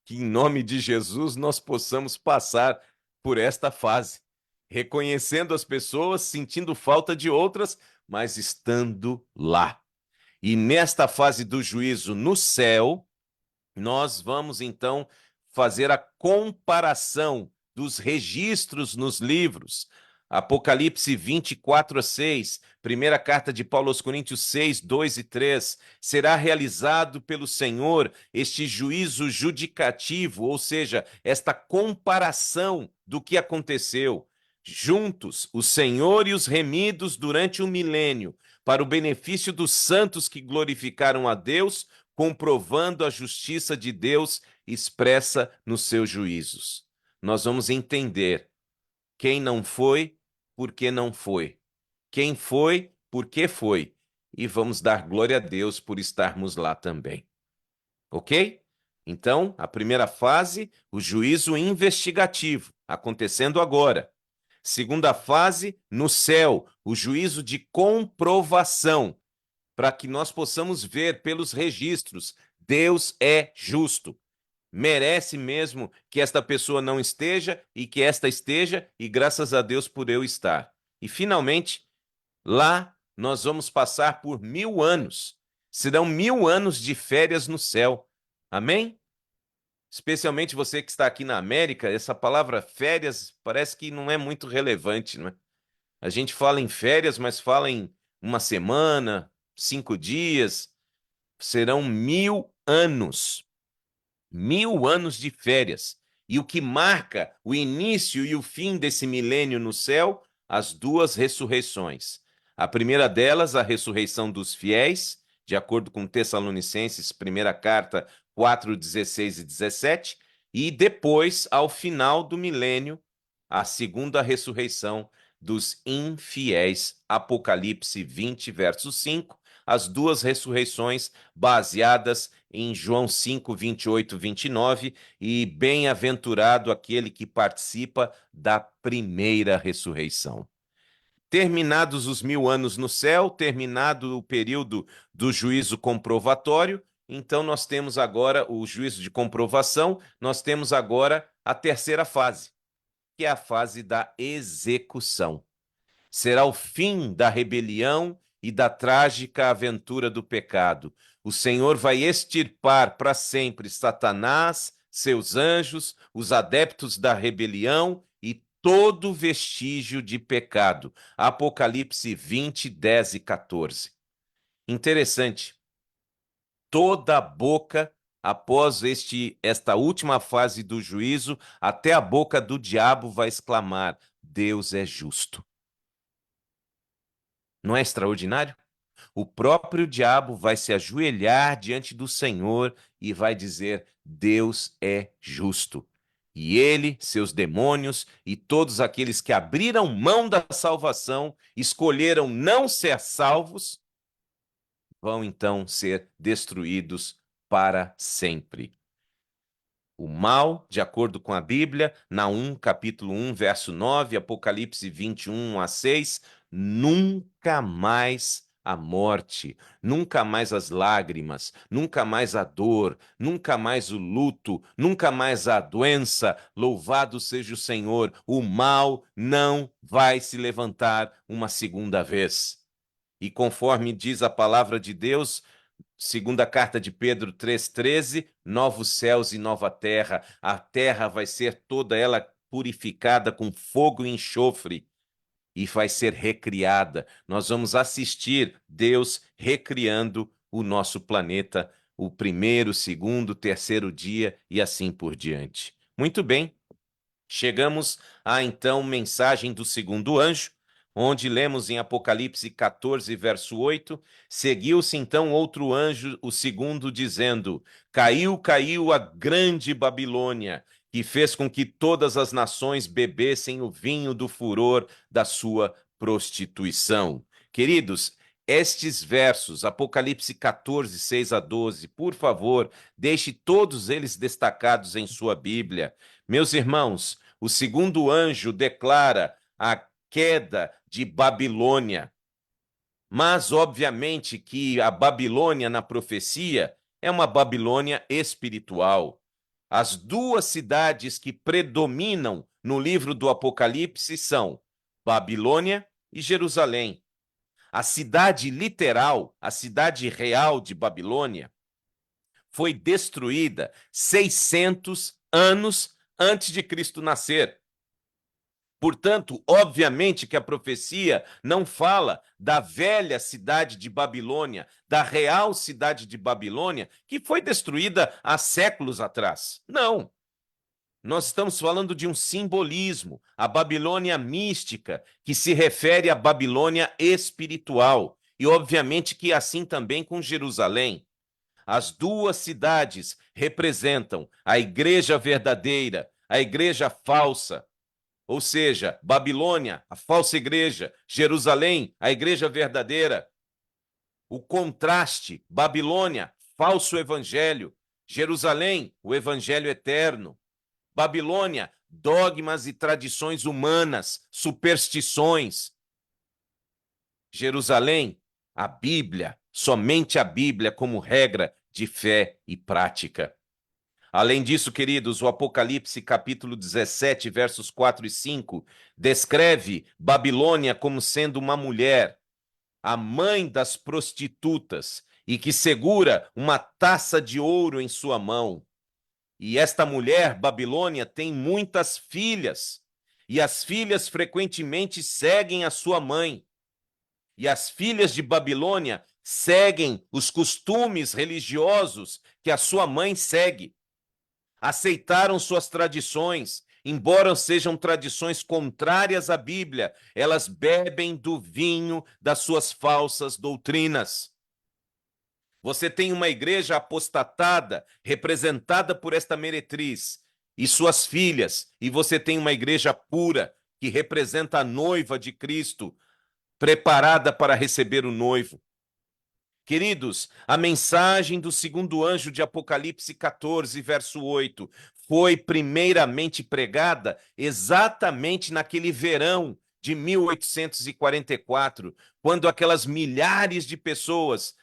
Que em nome de Jesus nós possamos passar por esta fase, reconhecendo as pessoas, sentindo falta de outras, mas estando lá. E nesta fase do juízo no céu, nós vamos então fazer a comparação dos registros nos livros. Apocalipse 24:6, primeira carta de Paulo aos Coríntios 6:2 e 3, será realizado pelo Senhor este juízo judicativo, ou seja, esta comparação do que aconteceu. Juntos, o Senhor e os remidos durante um milênio, para o benefício dos santos que glorificaram a Deus, comprovando a justiça de Deus expressa nos seus juízos. Nós vamos entender quem não foi, por que não foi. Quem foi, por que foi. E vamos dar glória a Deus por estarmos lá também. Ok? Então, a primeira fase, o juízo investigativo, acontecendo agora. Segunda fase, no céu, o juízo de comprovação, para que nós possamos ver pelos registros, Deus é justo. Merece mesmo que esta pessoa não esteja e que esta esteja, e graças a Deus por eu estar. E finalmente, lá nós vamos passar por 1000 anos. Serão 1000 anos de férias no céu. Amém? Especialmente você que está aqui na América, essa palavra férias parece que não é muito relevante, não é? A gente fala em férias, mas fala em uma semana, 5 dias. Serão 1000 anos. 1000 anos de férias. E o que marca o início e o fim desse milênio no céu? As duas ressurreições. A primeira delas, a ressurreição dos fiéis, de acordo com Tessalonicenses, primeira carta 4:16 e 17, e depois, ao final do milênio, a segunda ressurreição dos infiéis, Apocalipse 20, verso 5, as duas ressurreições baseadas em João 5, 28, 29, e bem-aventurado aquele que participa da primeira ressurreição. Terminados os 1000 anos no céu, terminado o período do juízo comprovatório, então nós temos agora o juízo de comprovação, nós temos agora a terceira fase, que é a fase da execução. Será o fim da rebelião e da trágica aventura do pecado. O Senhor vai extirpar para sempre Satanás, seus anjos, os adeptos da rebelião e todo vestígio de pecado. Apocalipse 20, 10 e 14. Interessante. Toda a boca, após esta última fase do juízo, até a boca do diabo vai exclamar: Deus é justo. Não é extraordinário? O próprio diabo vai se ajoelhar diante do Senhor e vai dizer: Deus é justo. E ele, seus demônios e todos aqueles que abriram mão da salvação, escolheram não ser salvos, vão então ser destruídos para sempre. O mal, de acordo com a Bíblia, Naum, capítulo 1, verso 9, Apocalipse 21, 1 a 6, nunca mais a morte, nunca mais as lágrimas, nunca mais a dor, nunca mais o luto, nunca mais a doença. Louvado seja o Senhor, o mal não vai se levantar uma segunda vez. E conforme diz a palavra de Deus, segunda carta de Pedro 3,13, novos céus e nova terra. A terra vai ser toda ela purificada com fogo e enxofre e vai ser recriada. Nós vamos assistir Deus recriando o nosso planeta, o primeiro, segundo, terceiro dia e assim por diante. Muito bem, chegamos à então mensagem do segundo anjo, onde lemos em Apocalipse 14, verso 8, seguiu-se então outro anjo, o segundo, dizendo: caiu, caiu a grande Babilônia, que fez com que todas as nações bebessem o vinho do furor da sua prostituição. Queridos, estes versos, Apocalipse 14, 6 a 12, por favor, deixe todos eles destacados em sua Bíblia. Meus irmãos, o segundo anjo declara a queda de Babilônia. Mas, obviamente, que a Babilônia na profecia é uma Babilônia espiritual. As duas cidades que predominam no livro do Apocalipse são Babilônia e Jerusalém. A cidade literal, a cidade real de Babilônia, foi destruída 600 anos antes de Cristo nascer. Portanto, obviamente que a profecia não fala da velha cidade de Babilônia, da real cidade de Babilônia, que foi destruída há séculos atrás. Não. Nós estamos falando de um simbolismo, a Babilônia mística, que se refere à Babilônia espiritual. E, obviamente, que assim também com Jerusalém. As duas cidades representam a igreja verdadeira, a igreja falsa. Ou seja, Babilônia, a falsa igreja, Jerusalém, a igreja verdadeira. O contraste, Babilônia, falso evangelho, Jerusalém, o evangelho eterno. Babilônia, dogmas e tradições humanas, superstições. Jerusalém, a Bíblia, somente a Bíblia como regra de fé e prática. Além disso, queridos, o Apocalipse capítulo 17, versos 4 e 5, descreve Babilônia como sendo uma mulher, a mãe das prostitutas, e que segura uma taça de ouro em sua mão. E esta mulher, Babilônia, tem muitas filhas, e as filhas frequentemente seguem a sua mãe. E as filhas de Babilônia seguem os costumes religiosos que a sua mãe segue. Aceitaram suas tradições, embora sejam tradições contrárias à Bíblia, elas bebem do vinho das suas falsas doutrinas. Você tem uma igreja apostatada, representada por esta meretriz e suas filhas, e você tem uma igreja pura, que representa a noiva de Cristo, preparada para receber o noivo. Queridos, a mensagem do segundo anjo de Apocalipse 14, verso 8, foi primeiramente pregada exatamente naquele verão de 1844, quando aquelas milhares de pessoas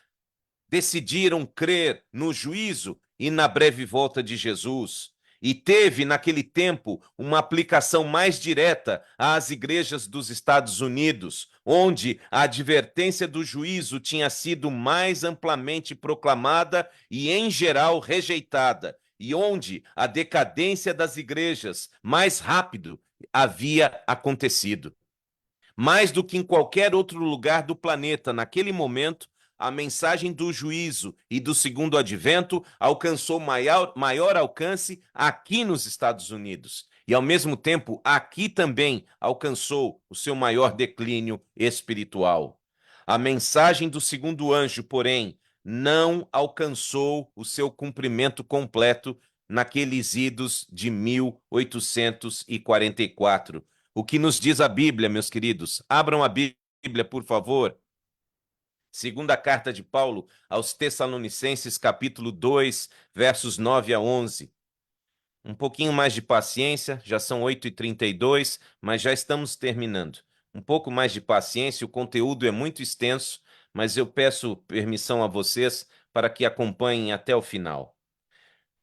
decidiram crer no juízo e na breve volta de Jesus. E teve, naquele tempo, uma aplicação mais direta às igrejas dos Estados Unidos, onde a advertência do juízo tinha sido mais amplamente proclamada e, em geral, rejeitada, e onde a decadência das igrejas mais rápido havia acontecido. Mais do que em qualquer outro lugar do planeta, naquele momento, a mensagem do juízo e do segundo advento alcançou maior alcance aqui nos Estados Unidos. E, ao mesmo tempo, aqui também alcançou o seu maior declínio espiritual. A mensagem do segundo anjo, porém, não alcançou o seu cumprimento completo naqueles idos de 1844. O que nos diz a Bíblia, meus queridos? Abram a Bíblia, por favor. Segunda carta de Paulo aos Tessalonicenses, capítulo 2, versos 9 a 11. Um pouquinho mais de paciência, já são 8h32, mas já estamos terminando. Um pouco mais de paciência, o conteúdo é muito extenso, mas eu peço permissão a vocês para que acompanhem até o final.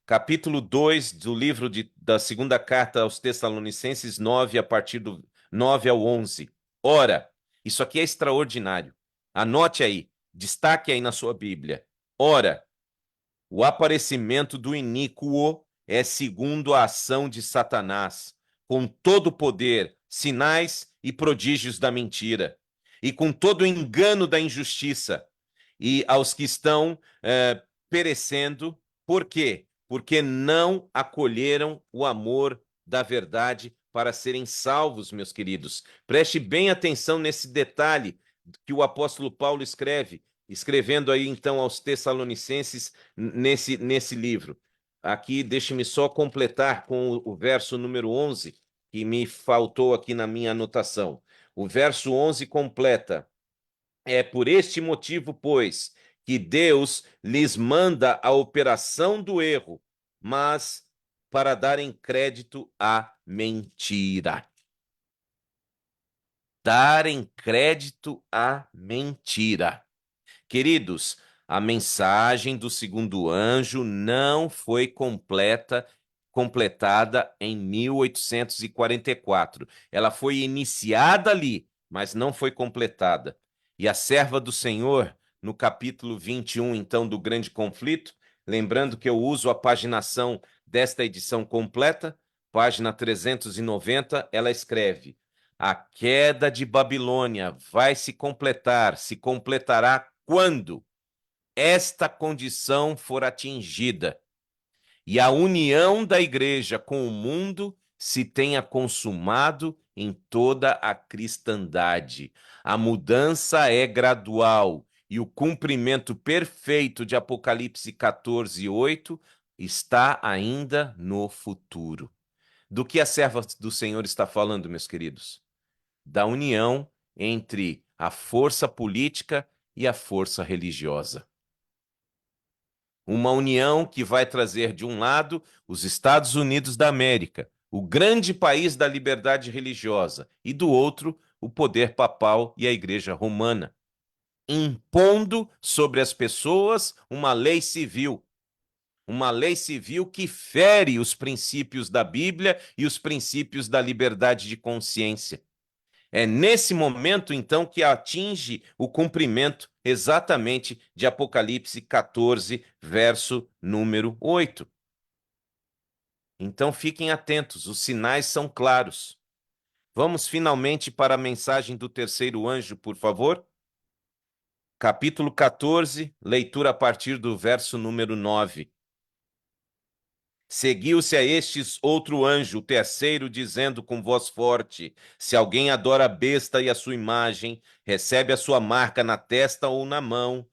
Capítulo 2 do livro da segunda carta aos Tessalonicenses, 9, a partir do 9 ao 11. Ora, isso aqui é extraordinário. Anote aí, destaque aí na sua Bíblia. Ora, o aparecimento do iníquo é segundo a ação de Satanás, com todo o poder, sinais e prodígios da mentira, e com todo o engano da injustiça, e aos que estão perecendo. Por quê? Porque não acolheram o amor da verdade para serem salvos, meus queridos. Preste bem atenção nesse detalhe que o apóstolo Paulo escrevendo aí então aos Tessalonicenses nesse livro. Aqui, deixe-me só completar com o verso número 11, que me faltou aqui na minha anotação. O verso 11 completa: é por este motivo, pois, que Deus lhes manda a operação do erro, mas para darem crédito à mentira. darem crédito à mentira. Queridos, a mensagem do segundo anjo não foi completada em 1844. Ela foi iniciada ali, mas não foi completada. E a serva do Senhor, no capítulo 21, então, do Grande Conflito, lembrando que eu uso a paginação desta edição completa, página 390, ela escreve: a queda de Babilônia vai se completará quando esta condição for atingida e a união da igreja com o mundo se tenha consumado em toda a cristandade. A mudança é gradual e o cumprimento perfeito de Apocalipse 14:8 está ainda no futuro. Do que a serva do Senhor está falando, meus queridos? Da união entre a força política e a força religiosa. Uma união que vai trazer, de um lado, os Estados Unidos da América, o grande país da liberdade religiosa, e do outro, o poder papal e a Igreja Romana, impondo sobre as pessoas uma lei civil que fere os princípios da Bíblia e os princípios da liberdade de consciência. É nesse momento, então, que atinge o cumprimento exatamente de Apocalipse 14, verso número 8. Então, fiquem atentos, os sinais são claros. Vamos finalmente para a mensagem do terceiro anjo, por favor? Capítulo 14, leitura a partir do verso número 9. Seguiu-se a estes outro anjo, o terceiro, dizendo com voz forte: se alguém adora a besta e a sua imagem, recebe a sua marca na testa ou na mão,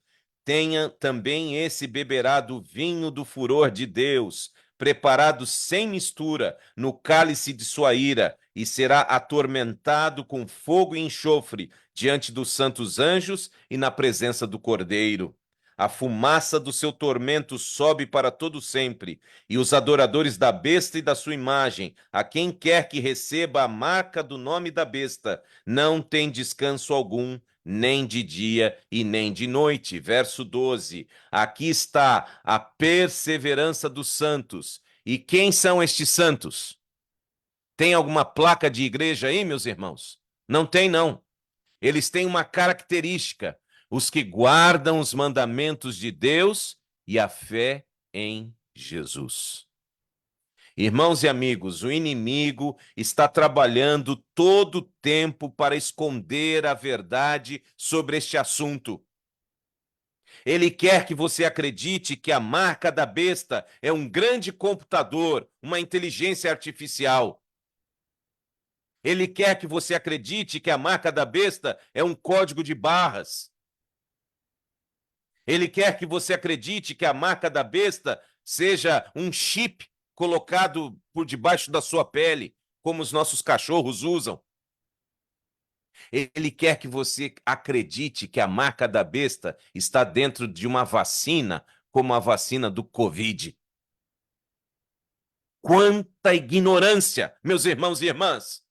tenha também esse beberá do vinho do furor de Deus, preparado sem mistura, no cálice de sua ira, e será atormentado com fogo e enxofre diante dos santos anjos e na presença do Cordeiro. A fumaça do seu tormento sobe para todo sempre, e os adoradores da besta e da sua imagem, a quem quer que receba a marca do nome da besta, não tem descanso algum, nem de dia e nem de noite. Verso 12. Aqui está a perseverança dos santos. E quem são estes santos? Tem alguma placa de igreja aí, meus irmãos? Não tem, não. Eles têm uma característica: os que guardam os mandamentos de Deus e a fé em Jesus. Irmãos e amigos, o inimigo está trabalhando todo o tempo para esconder a verdade sobre este assunto. Ele quer que você acredite que a marca da besta é um grande computador, uma inteligência artificial. Ele quer que você acredite que a marca da besta é um código de barras. Ele quer que você acredite que a marca da besta seja um chip colocado por debaixo da sua pele, como os nossos cachorros usam. Ele quer que você acredite que a marca da besta está dentro de uma vacina, como a vacina do Covid. Quanta ignorância, meus irmãos e irmãs!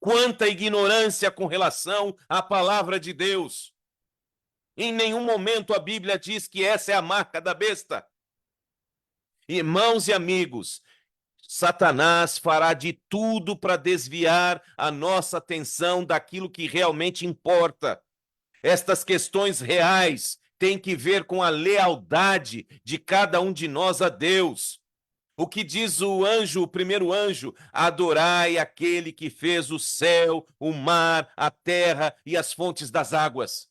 Quanta ignorância com relação à palavra de Deus! Em nenhum momento a Bíblia diz que essa é a marca da besta. Irmãos e amigos, Satanás fará de tudo para desviar a nossa atenção daquilo que realmente importa. Estas questões reais têm que ver com a lealdade de cada um de nós a Deus. O que diz o anjo, o primeiro anjo? Adorai aquele que fez o céu, o mar, a terra e as fontes das águas.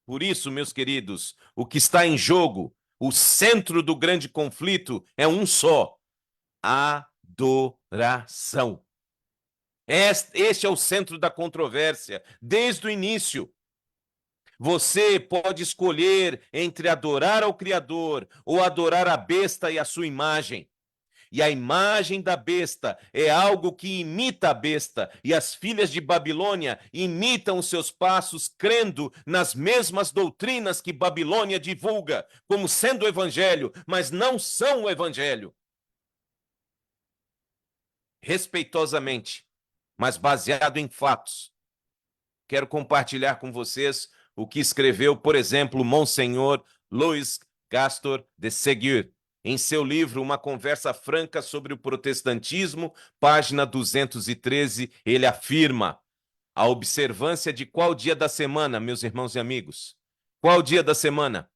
Por isso, meus queridos, o que está em jogo, o centro do grande conflito é um só: adoração. Este é o centro da controvérsia, desde o início. Você pode escolher entre adorar ao Criador ou adorar a besta e a sua imagem. E a imagem da besta é algo que imita a besta, e as filhas de Babilônia imitam os seus passos, crendo nas mesmas doutrinas que Babilônia divulga, como sendo o evangelho, mas não são o evangelho. Respeitosamente, mas baseado em fatos. Quero compartilhar com vocês o que escreveu, por exemplo, Monsenhor Louis Gaston de Ségur, em seu livro Uma Conversa Franca sobre o Protestantismo, página 213, ele afirma: a observância de qual dia da semana, meus irmãos e amigos? Qual dia da semana?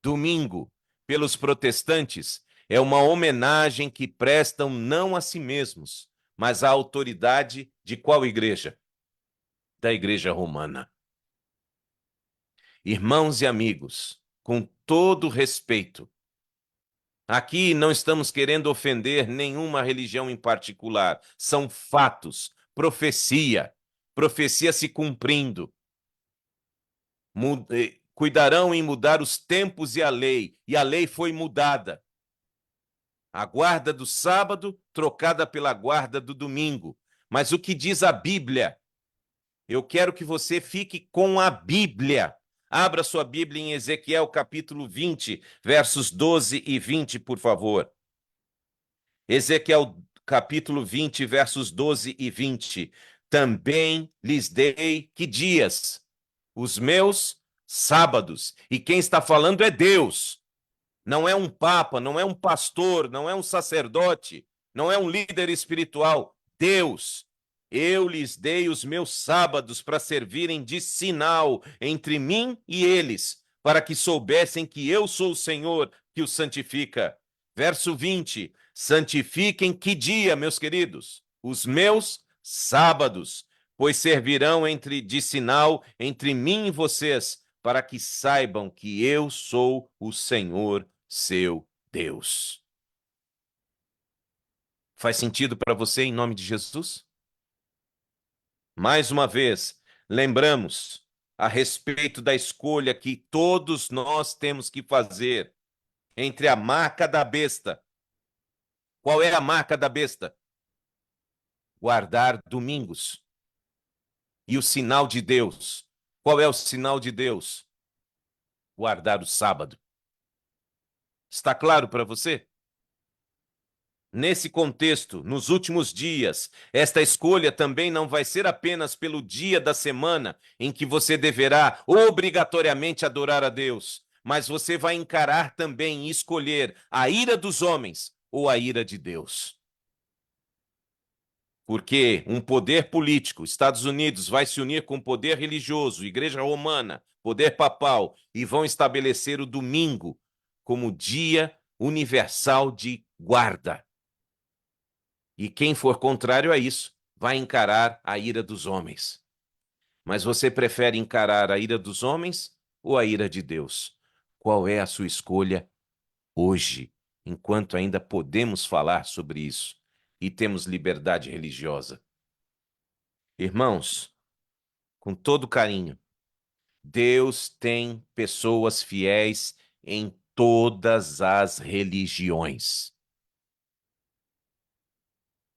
Domingo, pelos protestantes, é uma homenagem que prestam não a si mesmos, mas à autoridade de qual igreja? Da Igreja Romana. Irmãos e amigos, com todo respeito, aqui não estamos querendo ofender nenhuma religião em particular, são fatos, profecia, profecia se cumprindo. Cuidarão em mudar os tempos e a lei foi mudada. A guarda do sábado trocada pela guarda do domingo. Mas o que diz a Bíblia? Eu quero que você fique com a Bíblia. Abra sua Bíblia em Ezequiel capítulo 20, versos 12 e 20, por favor. Ezequiel capítulo 20, versos 12 e 20. Também lhes dei que dias? Os meus sábados. E quem está falando é Deus. Não é um papa, não é um pastor, não é um sacerdote, não é um líder espiritual. Deus. Eu lhes dei os meus sábados para servirem de sinal entre mim e eles, para que soubessem que eu sou o Senhor que os santifica. Verso 20. Santifiquem que dia, meus queridos? Os meus sábados, pois servirão de sinal entre mim e vocês, para que saibam que eu sou o Senhor, seu Deus. Faz sentido para você em nome de Jesus? Mais uma vez, lembramos a respeito da escolha que todos nós temos que fazer entre a marca da besta. Qual é a marca da besta? Guardar domingos. E o sinal de Deus. Qual é o sinal de Deus? Guardar o sábado. Está claro para você? Nesse contexto, nos últimos dias, esta escolha também não vai ser apenas pelo dia da semana em que você deverá obrigatoriamente adorar a Deus, mas você vai encarar também e escolher a ira dos homens ou a ira de Deus. Porque um poder político, Estados Unidos, vai se unir com o poder religioso, Igreja Romana, poder papal, e vão estabelecer o domingo como dia universal de guarda. E quem for contrário a isso vai encarar a ira dos homens. Mas você prefere encarar a ira dos homens ou a ira de Deus? Qual é a sua escolha hoje, enquanto ainda podemos falar sobre isso e temos liberdade religiosa? Irmãos, com todo carinho, Deus tem pessoas fiéis em todas as religiões.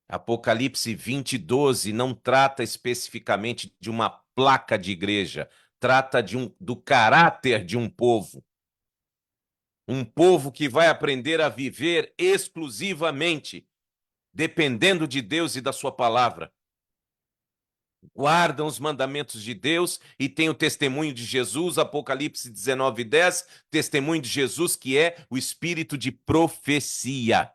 Apocalipse 20, 12 não trata especificamente de uma placa de igreja, trata do caráter de um povo. Um povo que vai aprender a viver exclusivamente dependendo de Deus e da sua palavra. Guardam os mandamentos de Deus e tem o testemunho de Jesus, Apocalipse 19, 10, testemunho de Jesus que é o espírito de profecia.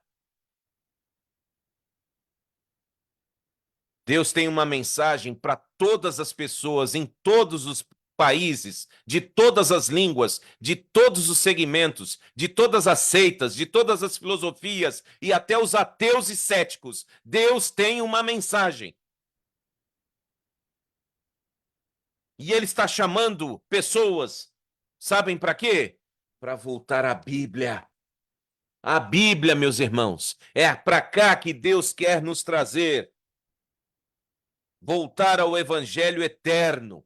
Deus tem uma mensagem para todas as pessoas, em todos os países, de todas as línguas, de todos os segmentos, de todas as seitas, de todas as filosofias e até os ateus e céticos. Deus tem uma mensagem. E Ele está chamando pessoas, sabem para quê? Para voltar à Bíblia. A Bíblia, meus irmãos, é para cá que Deus quer nos trazer. Voltar ao evangelho eterno.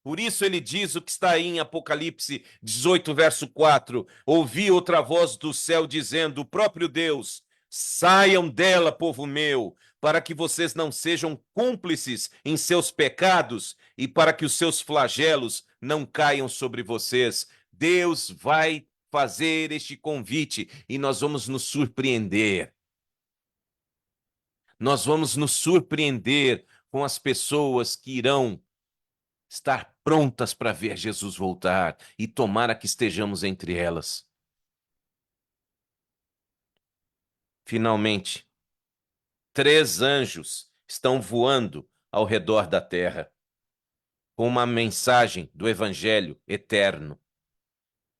Por isso ele diz o que está aí em Apocalipse 18, verso 4. Ouvi outra voz do céu dizendo, o próprio Deus, saiam dela, povo meu, para que vocês não sejam cúmplices em seus pecados e para que os seus flagelos não caiam sobre vocês. Deus vai fazer este convite e nós vamos nos surpreender. Nós vamos nos surpreender com as pessoas que irão estar prontas para ver Jesus voltar, e tomara que estejamos entre elas. Finalmente, 3 anjos estão voando ao redor da terra com uma mensagem do Evangelho eterno.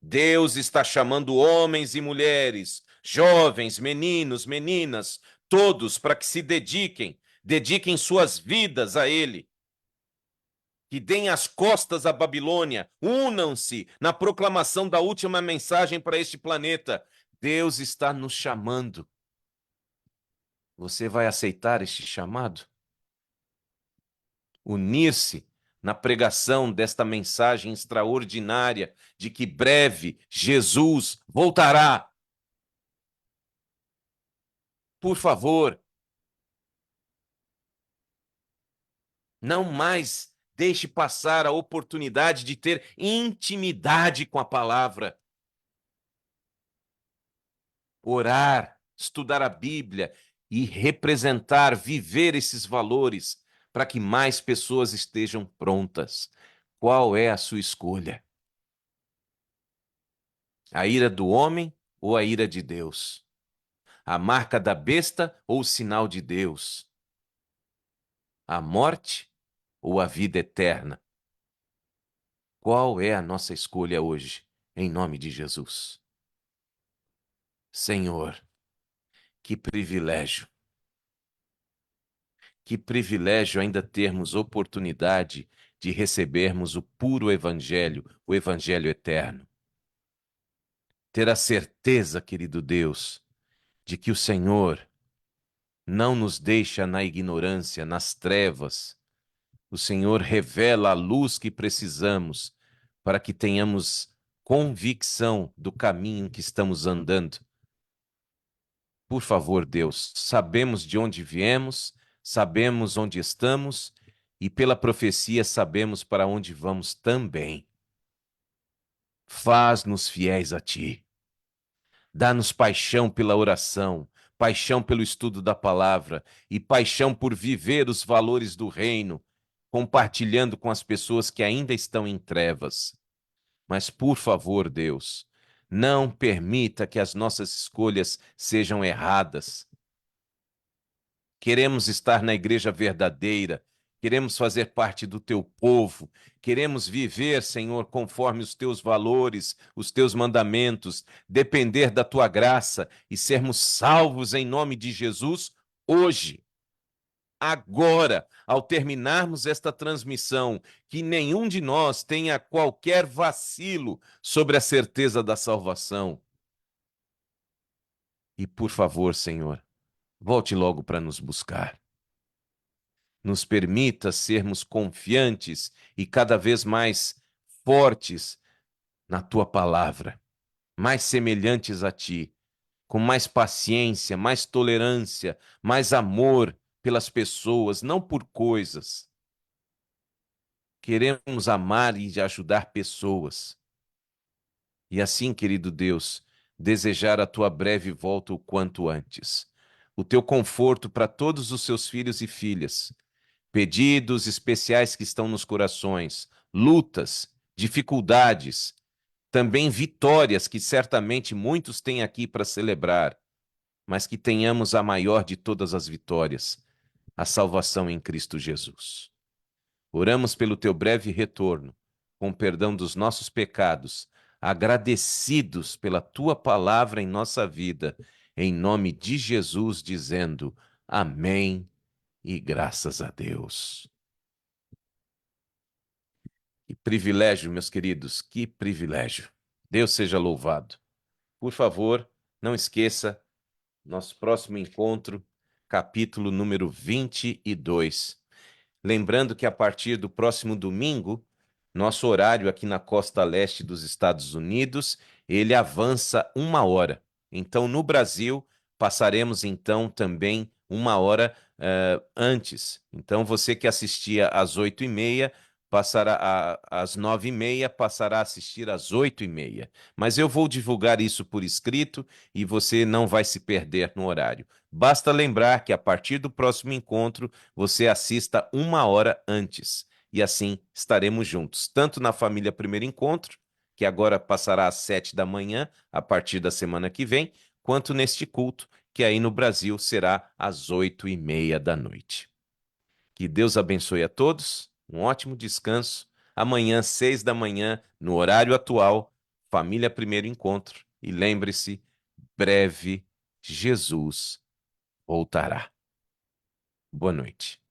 Deus está chamando homens e mulheres, jovens, meninos, meninas, todos para que se dediquem suas vidas a Ele. Que deem as costas à Babilônia, unam-se na proclamação da última mensagem para este planeta. Deus está nos chamando. Você vai aceitar este chamado? Unir-se na pregação desta mensagem extraordinária de que breve Jesus voltará. Por favor, não mais deixe passar a oportunidade de ter intimidade com a palavra. Orar, estudar a Bíblia e representar, viver esses valores para que mais pessoas estejam prontas. Qual é a sua escolha? A ira do homem ou a ira de Deus? A marca da besta ou o sinal de Deus? A morte ou a vida eterna? Qual é a nossa escolha hoje, em nome de Jesus? Senhor, que privilégio! Que privilégio ainda termos oportunidade de recebermos o puro Evangelho, o Evangelho eterno. Ter a certeza, querido Deus, de que o Senhor não nos deixa na ignorância, nas trevas. O Senhor revela a luz que precisamos para que tenhamos convicção do caminho que estamos andando. Por favor, Deus, sabemos de onde viemos, sabemos onde estamos e pela profecia sabemos para onde vamos também. Faz-nos fiéis a Ti. Dá-nos paixão pela oração, paixão pelo estudo da palavra e paixão por viver os valores do reino, compartilhando com as pessoas que ainda estão em trevas. Mas, por favor, Deus, não permita que as nossas escolhas sejam erradas. Queremos estar na igreja verdadeira, queremos fazer parte do teu povo, queremos viver, Senhor, conforme os teus valores, os teus mandamentos, depender da tua graça e sermos salvos em nome de Jesus hoje. Agora, ao terminarmos esta transmissão, que nenhum de nós tenha qualquer vacilo sobre a certeza da salvação. E por favor, Senhor, volte logo para nos buscar. Nos permita sermos confiantes e cada vez mais fortes na tua palavra, mais semelhantes a ti, com mais paciência, mais tolerância, mais amor pelas pessoas, não por coisas. Queremos amar e ajudar pessoas. E assim, querido Deus, desejar a tua breve volta o quanto antes. O teu conforto para todos os seus filhos e filhas. Pedidos especiais que estão nos corações, lutas, dificuldades, também vitórias que certamente muitos têm aqui para celebrar, mas que tenhamos a maior de todas as vitórias, a salvação em Cristo Jesus. Oramos pelo teu breve retorno, com perdão dos nossos pecados, agradecidos pela tua palavra em nossa vida, em nome de Jesus, dizendo amém e graças a Deus. Que privilégio, meus queridos, que privilégio. Deus seja louvado. Por favor, não esqueça, nosso próximo encontro, capítulo número 22. Lembrando que a partir do próximo domingo, nosso horário aqui na costa leste dos Estados Unidos, ele avança 1 hora. Então, no Brasil, passaremos então também 1 hora antes. Então, você que assistia às 8h30, às 9h30, passará a assistir às 8h30. Mas eu vou divulgar isso por escrito e você não vai se perder no horário. Basta lembrar que a partir do próximo encontro, você assista 1 hora antes. E assim estaremos juntos, tanto na família Primeiro Encontro, que agora passará às 7 da manhã, a partir da semana que vem, quanto neste culto, que aí no Brasil será às 8h30 da noite. Que Deus abençoe a todos, um ótimo descanso. Amanhã, 6 da manhã, no horário atual, Família Primeiro Encontro. E lembre-se, breve Jesus voltará. Boa noite.